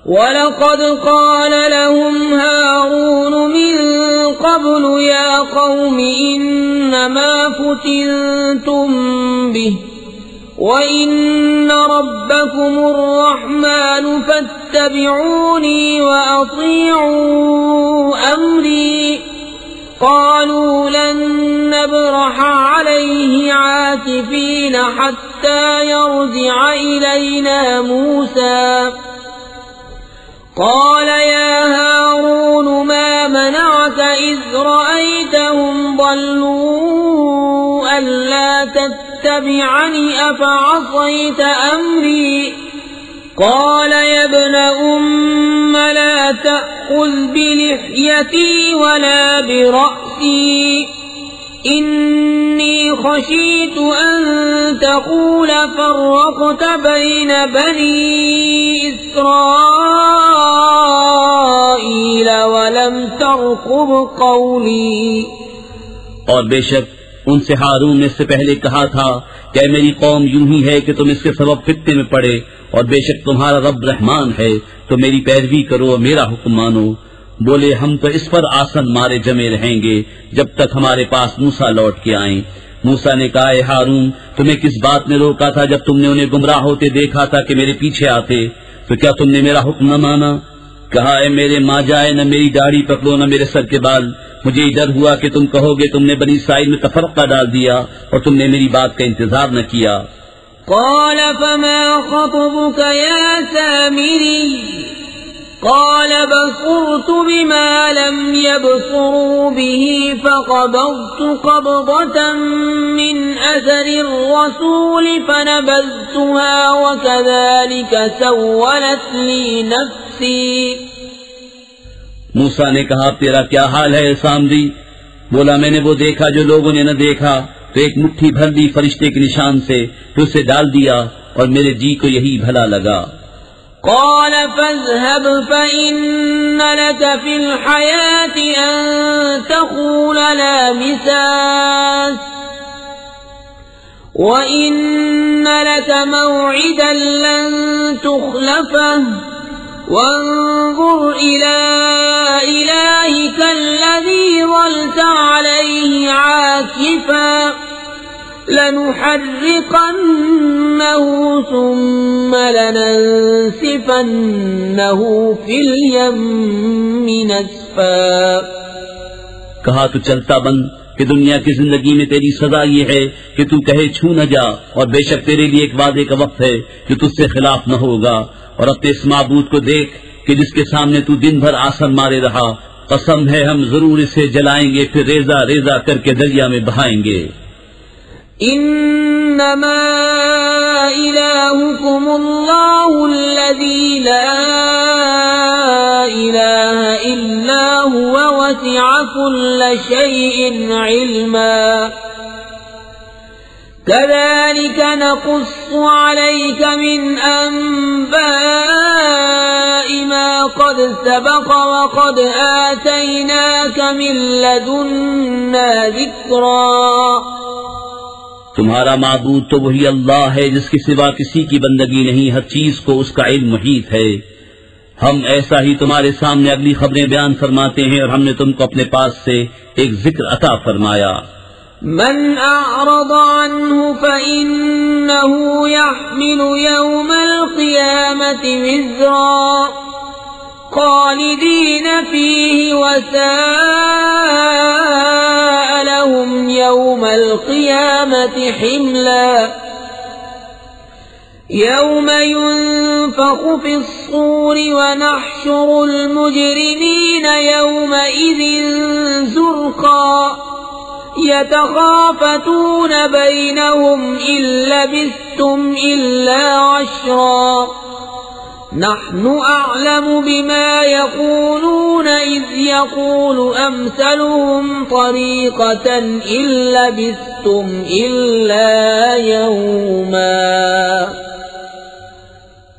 وَلَقَدْ قَالَ لَهُمْ هَارُونُ مِن قَبْلُ يَا قَوْمِ إِنَّمَا فُتِنْتُمْ بِهِ وَإِنَّ رَبَّكُمُ الرَّحْمَنُ فَاتَّبِعُونِي وَأَطِيعُوا أَمْرِي. قَالُوا لَن نَّبْرَحَ عَلَيْهِ عَاكِفِينَ حَتَّى يَرْجِعَ إِلَيْنَا مُوسَى. قال يا هارون ما منعك إذ رأيتهم ضلوا ألا تتبعني أفعصيت أمري. قال يا ابن أم لا تأخذ بلحيتي ولا برأسي إني خشيت أن تقول فرقت بين بني إسرائيل ولم ترقب قولي. اور بے شک ان سے ہارون نے اس سے پہلے کہا تھا کہ اے میری قوم یوں ہی ہے کہ تم اس کے سبب فتنے میں پڑے، اور بے شک تمہارا رب رحمان ہے تو میری پیروی کرو اور میرا حکم مانو. بولے ہم تو اس پر آسن مارے جمے رہیں گے جب تک ہمارے پاس موسیٰ لوٹ کے آئیں. موسیٰ نے کہا اے ہارون تمہیں کس بات نے روکا تھا جب تم نے انہیں گمراہ ہوتے دیکھا تھا کہ میرے پیچھے آتے، تو کیا تم نے میرا حکم نہ مانا؟ کہا اے میرے ماں جائے نہ میری داڑھی پکڑو نہ میرے سر کے بال. مجھے ڈر ہوا کہ تم کہو گے تم نے بنی اسرائیل میں تفرقہ ڈال دیا اور تم نے میری بات کا انتظار نہ کیا. قال فما خطبك يا سامري؟ قال بصرت بما لم يبصروا به فقبضت قبضة من أثر الرسول فنبذتها وكذلك سولت لي نفسي. موسیٰ نے کہا تیرا کیا حال ہے سامری؟ بولا میں نے وہ دیکھا جو لوگوں نے نہ دیکھا، تو ایک مٹھی بھر دی فرشتے کے نشان سے، پھر اسے ڈال دیا اور میرے جی کو یہی بھلا لگا. قال فاذهب فإن لك في الحياة أن تقول لا مساس وإن لك موعدا لن تخلفه وانظر إلى إلهك الذي ظلت عليه عاكفا لنحرقنه ثم لننسفنه في اليم نسفا. کہا تو چلتا بن کہ دنیا کی زندگی میں تیری سزا یہ ہے کہ تو کہے چھو نہ جا، اور بے شک تیرے لیے ایک وعدے کا وقت ہے جو تجھ سے خلاف نہ ہوگا. اور اپنے اس معبود کو دیکھ کہ جس کے سامنے تو دن بھر آسن مارے رہا، قسم ہے ہم ضرور اسے جلائیں گے پھر ریزہ ریزہ کر کے دریا میں بہائیں گے. انما الہکم اللہ الذی لا الہ الا هو وسع كل شیء علما كذلك نقص عليك من أنباء ما قد سبق وقد آتيناك من لدنا ذكرا. تمہارا معبود تو وہی اللہ ہے جس کے سوا کسی کی بندگی نہیں، ہر چیز کو اس کا علم محیط ہے. ہم ایسا ہی تمہارے سامنے اگلی خبریں بیان فرماتے ہیں، اور ہم نے تم کو اپنے پاس سے ایک ذکر عطا فرمایا. من أعرض عنه فإنه يحمل يوم القيامة وزرا خالدين فيه وساء لهم يوم القيامة حملا. يوم ينفخ في الصور ونحشر المجرمين يومئذ زرقا يتخافتون بينهم إن لبثتم إلا عشرا نحن أعلم بما يقولون إذ يقول أمثلهم طريقة إن لبثتم إلا يوما.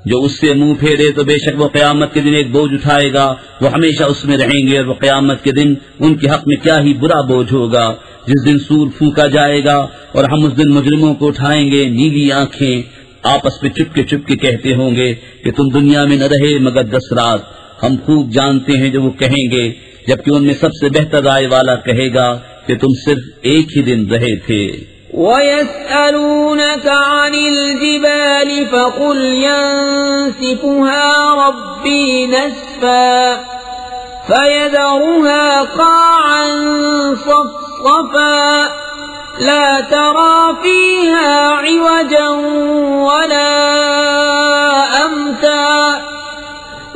جو اس سے منہ پھیرے تو بے شک وہ قیامت کے دن ایک بوجھ اٹھائے گا، وہ ہمیشہ اس میں رہیں گے، اور وہ قیامت کے دن ان کے حق میں کیا ہی برا بوجھ ہوگا جس دن سور پھونکا جائے گا، اور ہم اس دن مجرموں کو اٹھائیں گے نیلی آنکھیں، آپس میں چپ کے کہتے ہوں گے کہ تم دنیا میں نہ رہے مگر 10 رات. ہم خوب جانتے ہیں جو وہ کہیں گے، جبکہ ان میں سب سے بہتر رائے والا کہے گا کہ تم صرف ایک ہی دن رہے تھے. وَيَسْأَلُونَكَ عَنِ الْجِبَالِ فَقُلْ يَنسِفُهَا رَبِّي نَسْفًا فَيَذَرُهَا قَاعًا صَفْصَفًا لا ترى فيها عوجا ولا أمتا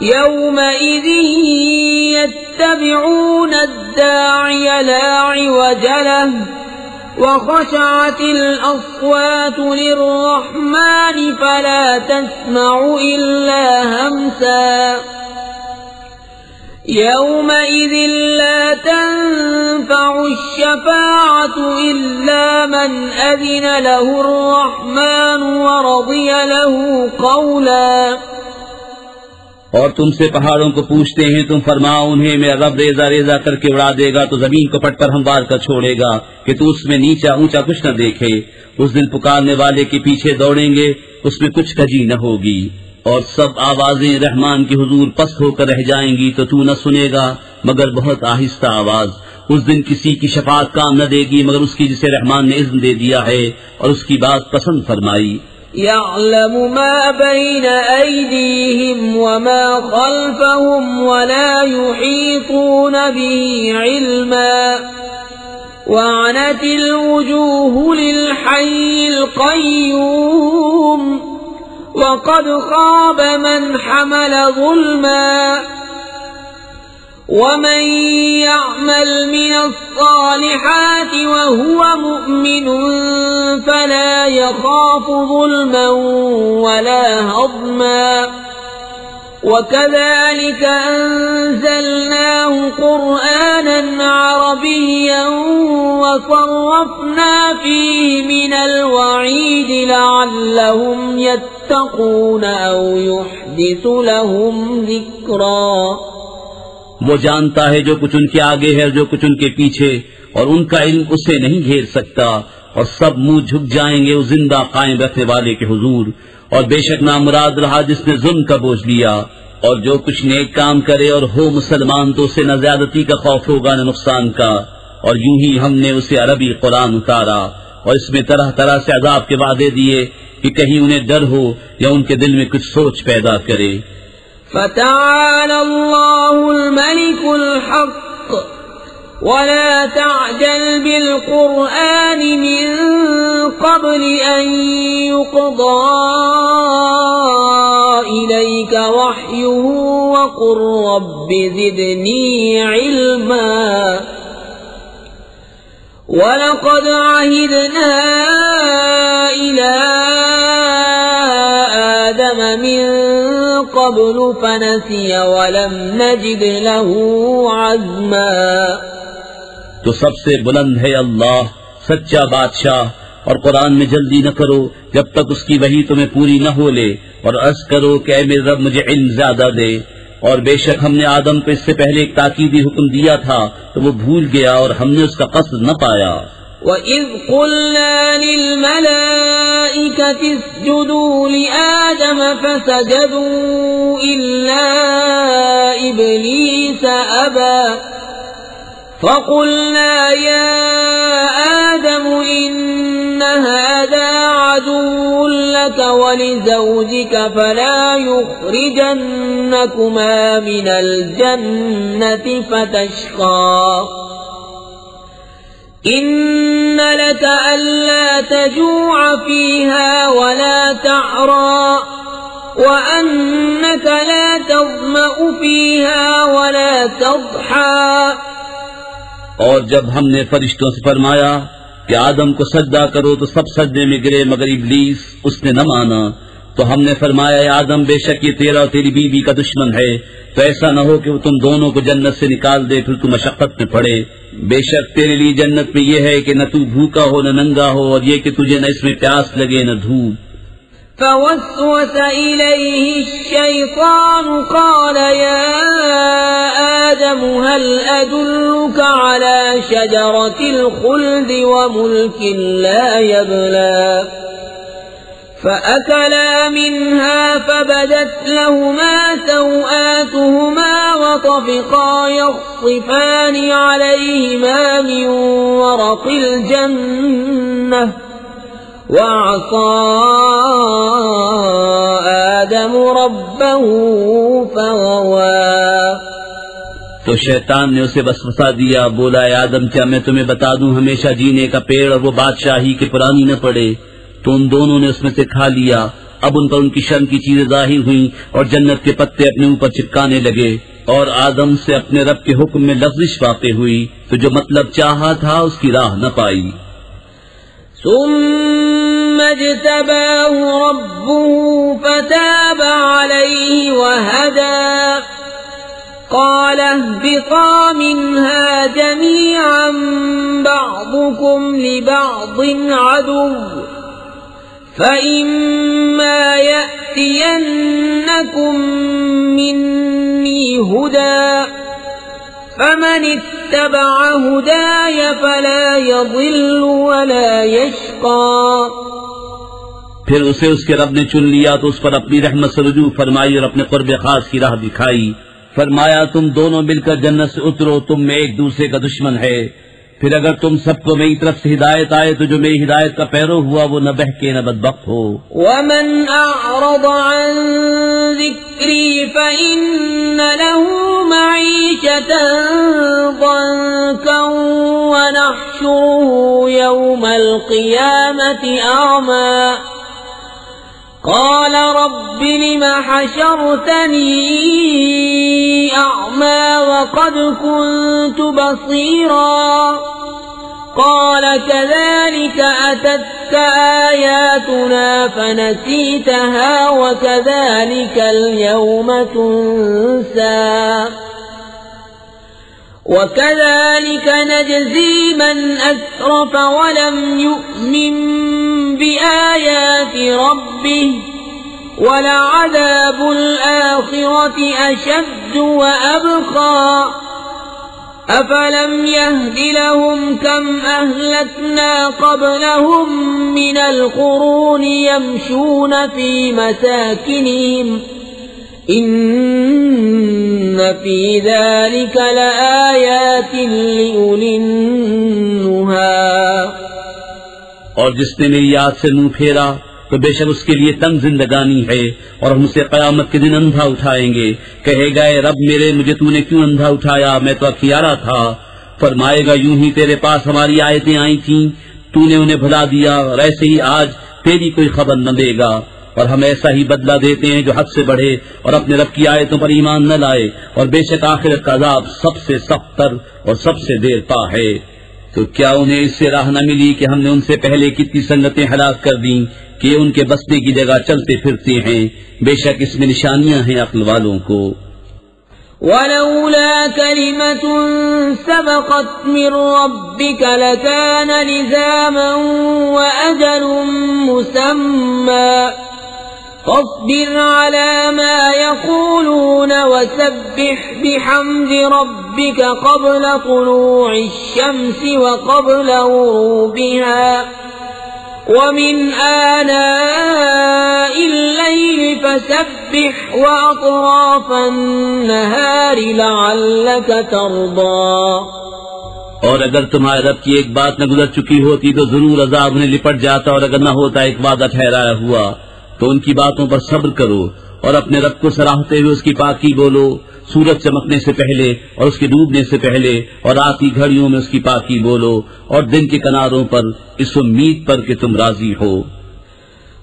يومئذ يتبعون الداعي لا عوج له وخشعت الأصوات للرحمن فلا تسمع إلا همسا يومئذ لا تنفع الشفاعة إلا من أذن له الرحمن ورضي له قولا. اور تم سے پہاڑوں کو پوچھتے ہیں، تم فرماؤ انہیں میرا رب ریزہ ریزہ کر کے اڑا دے گا تو زمین کو پٹ پر ہموار کر چھوڑے گا کہ تو اس میں نیچا اونچا کچھ نہ دیکھے. اس دن پکارنے والے کے پیچھے دوڑیں گے، اس میں کچھ کجی نہ ہوگی، اور سب آوازیں رحمان کے حضور پست ہو کر رہ جائیں گی تو نہ سنے گا مگر بہت آہستہ آواز. اس دن کسی کی شفاعت کام نہ دے گی مگر اس کی جسے رحمان نے اذن دے دیا ہے اور اس کی بات پسند فرمائی. يعلم ما بين أيديهم وما خلفهم ولا يحيطون به علما وعنت الوجوه للحي القيوم وقد خاب من حمل ظلما ومن يعمل من الصالحات وهو مؤمن فلا يخاف ظلما ولا هضما وكذلك أنزلناه قرآنا عربيا وصرفنا فيه من الوعيد لعلهم يتقون أو يحدث لهم ذكرا. وہ جانتا ہے جو کچھ ان کے آگے ہے اور جو کچھ ان کے پیچھے، اور ان کا علم اسے نہیں گھیر سکتا، اور سب منہ جھک جائیں گے اس زندہ قائم رکھنے والے کے حضور. اور بے شک نامراد رہا جس نے ظلم کا بوجھ لیا، اور جو کچھ نیک کام کرے اور ہو مسلمان تو اسے نہ زیادتی کا خوف ہوگا نہ نقصان کا. اور یوں ہی ہم نے اسے عربی قرآن اتارا اور اس میں طرح طرح سے عذاب کے وعدے دیے کہ کہیں انہیں ڈر ہو یا ان کے دل میں کچھ سوچ پیدا کرے. فتعالى الله الملك الحق ولا تعجل بالقرآن من قبل أن يقضى إليك وحيه وقل رب زدني علما ولقد عهدنا إلى آدم من قبل فنسي ولم نجد له عزما. تو سب سے بلند ہے اللہ سچا بادشاہ، اور قرآن میں جلدی نہ کرو جب تک اس کی وحی تمہیں پوری نہ ہو لے، اور عرض کرو کہ اے میرے رب مجھے علم زیادہ دے. اور بے شک ہم نے آدم کو اس سے پہلے ایک تاکیدی حکم دیا تھا تو وہ بھول گیا اور ہم نے اس کا قصد نہ پایا. وَإِذْ قُلْنَا لِلْمَلَائِكَةِ اسْجُدُوا لِآدَمَ فَسَجَدُوا إِلَّا إِبْلِيسَ أَبَى فَقُلْنَا يَا آدَمُ إِنَّ هَذَا عَدُوٌّ لَكَ وَلِزَوْجِكَ فَلَا يُخْرِجَنَّكُمَا مِنَ الْجَنَّةِ فَتَشْقَى إِنَّ لَكَ أَلَّا تَجُوعَ فِيهَا وَلَا تَعْرَى وَأَنَّكَ لَا تَظْمَأُ فِيهَا وَلَا تَضْحَى اور جب ہم نے فرشتوں سے فرمایا کہ آدم کو سجدہ کرو تو سب سجدے میں گرے مگر ابلیس اس نے نہ مانا، تو ہم نے فرمایا اے آدم بے شک یہ تیرا اور تیری بیوی کا دشمن ہے، تو ایسا نہ ہو کہ وہ تم دونوں کو جنت سے نکال دے پھر تو مشقت میں پڑے۔ بے شک تیرے لیے جنت میں یہ ہے کہ نہ تو بھوکا ہو نہ ننگا ہو، اور یہ کہ تجھے نہ اس میں پیاس لگے نہ دھوپ۔ فوسوس إليه الشيطان قال يا آدم هل أدلك على شجرة الخلد وملك لا يبلى فأكلا منها فبدت لهما سوآتهما وطفقا يخصفان عليهما من ورق الجنة وعصى آدم ربه فغوى۔ تو شیطان نے اسے وسوسہ دیا، بولا اے آدم کیا میں تمہیں بتا دوں ہمیشہ جینے کا پیڑ اور وہ بادشاہی کے پرانی نہ پڑے؟ تو ان دونوں نے اس میں سے کھا لیا۔ اب ان پر ان کی شرم کی چیزیں ظاہر ہوئیں اور جنت کے پتے اپنے اوپر چپکانے لگے، اور آدم سے اپنے رب کے حکم میں لفظش واقع ہوئی، تو جو مطلب چاہا تھا اس کی راہ نہ پائی۔ ثم اجتباه ربه فتاب عليه وهدى قال اهبطا منها جميعا بعضكم لبعض عدو فإما يأتينكم مني هدى فمن اتبع هداي فلا يضل ولا يشقى۔ پھر اسے اس کے رب نے چن لیا تو اس پر اپنی رحمت سے رجوع فرمائی اور اپنے قرب خاص کی راہ دکھائی۔ فرمایا تم دونوں مل کر جنت سے اترو، تم میں ایک دوسرے کا دشمن ہے، پھر اگر تم سب کو میری طرف سے ہدایت آئے تو جو میری ہدایت کا پیرو ہوا وہ نہ بہکے نہ بدبخت ہو۔ ومن اعرض عن ذکری فإن له معیشة ضنکا ونحشره يوم القیامة اعمى قال رب لم حشرتني أعمى وقد كنت بصيرا قال كذلك أتتك آياتنا فنسيتها وكذلك اليوم تنسى وكذلك نجزي من أسرف ولم يؤمن بآيات ربه ولعذاب الآخرة أشد وأبقى أفلم يهد لهم كم أهلكنا قبلهم من القرون يمشون في مساكنهم إن في ذلك لآيات لأولي النهى۔ اور جس نے میری یاد سے منہ پھیرا تو بے شک اس کے لیے تنگ زندگانی ہے، اور ہم اسے قیامت کے دن اندھا اٹھائیں گے۔ کہے گا اے رب میرے مجھے تو نے کیوں اندھا اٹھایا، میں تو اکھیارا تھا۔ فرمائے گا یوں ہی تیرے پاس ہماری آیتیں آئی تھیں، تو نے انہیں بھلا دیا، اور ایسے ہی آج تیری کوئی خبر نہ دے گا۔ اور ہم ایسا ہی بدلہ دیتے ہیں جو حد سے بڑھے اور اپنے رب کی آیتوں پر ایمان نہ لائے، اور بے شک آخرت کا عذاب سب سے سخت تر اور سب سے دیر پا ہے۔ تو کیا انہیں اس سے راہ نہ ملی کہ ہم نے ان سے پہلے کتنی سنگتیں ہلاک کر دیں کہ ان کے بسنے کی جگہ چلتے پھرتے ہیں؟ بے شک اس میں نشانیاں ہیں عقل والوں کو۔ ولولا كلمة سبقت من ربك لكان لزاما وأجل مسمى فاصبر على ما يقولون وسبح بحمد ربك قبل طلوع الشمس وقبل غروبها ومن آناء الليل فسبح وأطراف النهار لعلك ترضى۔ اور اگر تمہارے رب کی ایک بات نہ گزر چکی ہوتی تو ضرور عذاب انہیں لپٹ جاتا، اور اگر نہ ہوتا ایک وعدہ ٹھہرایا ہوا تو ان کی باتوں پر صبر کرو، اور اپنے رب کو سراہتے ہوئے اس کی پاکی بولو، سورج چمکنے سے پہلے اور اس کے ڈوبنے سے پہلے، اور رات کی گھڑیوں میں اس کی پاکی بولو، اور دن کے کناروں پر اس امید پر کہ تم راضی ہو۔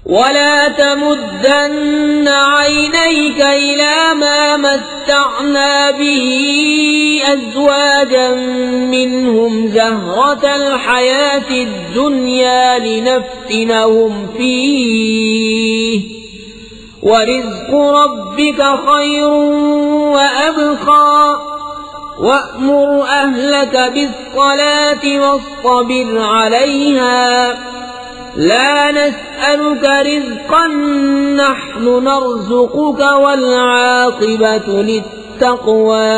ولا تمدن عينيك إلى ما متعنا به أزواجا منهم زهرة الحياة الدنيا لنفتنهم فيه ورزق ربك خير وأبقى وأمر أهلك بالصلاة واصطبر عليها لا نسألك رزقا نحن نرزقك والعاقبة للتقوى۔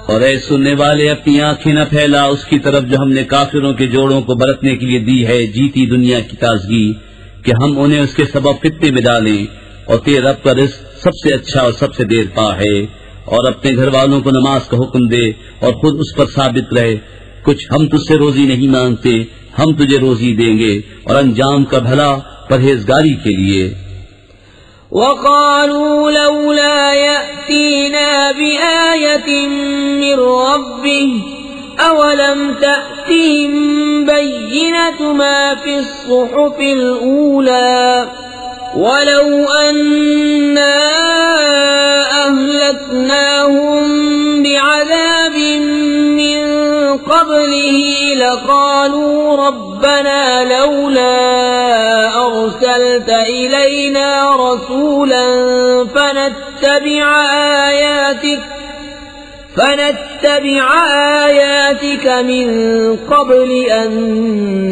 اور اے سننے والے، اپنی آنکھیں نہ پھیلا اس کی طرف جو ہم نے کافروں کے جوڑوں کو برتنے کے لیے دی ہے جیتی دنیا کی تازگی، کہ ہم انہیں اس کے سبب فتنے میں ڈالیں، اور تیرے رب کا رزق سب سے اچھا اور سب سے دیر پا ہے۔ اور اپنے گھر والوں کو نماز کا حکم دے اور خود اس پر ثابت رہے، کچھ ہم تجھ سے روزی نہیں مانگتے، ہم تجھے روزی دیں گے، اور انجام کا بھلا پرہیزگاری کے لیے۔ وقالوا لولا يأتينا بآية من ربه أولم تأتهم بينة ما في الصحف الأولى ولو أنا أهلكناهم بعذاب من قبله لقالوا ربنا لولا أرسلت إلينا رسولا فنتبع آياتك من قبل أن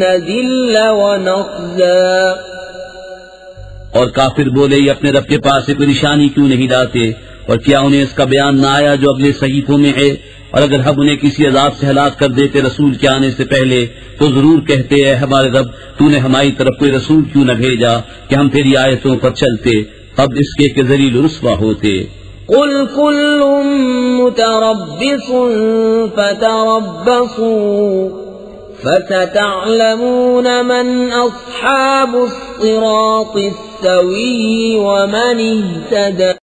نذل ونخزى۔ اور کافر بولے، یہ اپنے رب کے پاس سے کوئی نشانی کیوں نہیں لاتے، اور کیا انہیں اس کا بیان نہ آیا جو اگلے صحیفوں میں ہے؟ اور اگر ہم انہیں کسی عذاب سے ہلاک کر دیتے رسول کے آنے سے پہلے تو ضرور کہتے ہیں ہمارے رب تو نے ہماری طرف کوئی رسول کیوں نہ بھیجا کہ ہم تیری آیتوں پر چلتے، اب اس کے کہ ذلیل و رسوا ہوتے۔ قل كل متربص فتربصوا فستعلمون من أصحاب الصراط السوي ومن اهتدى۔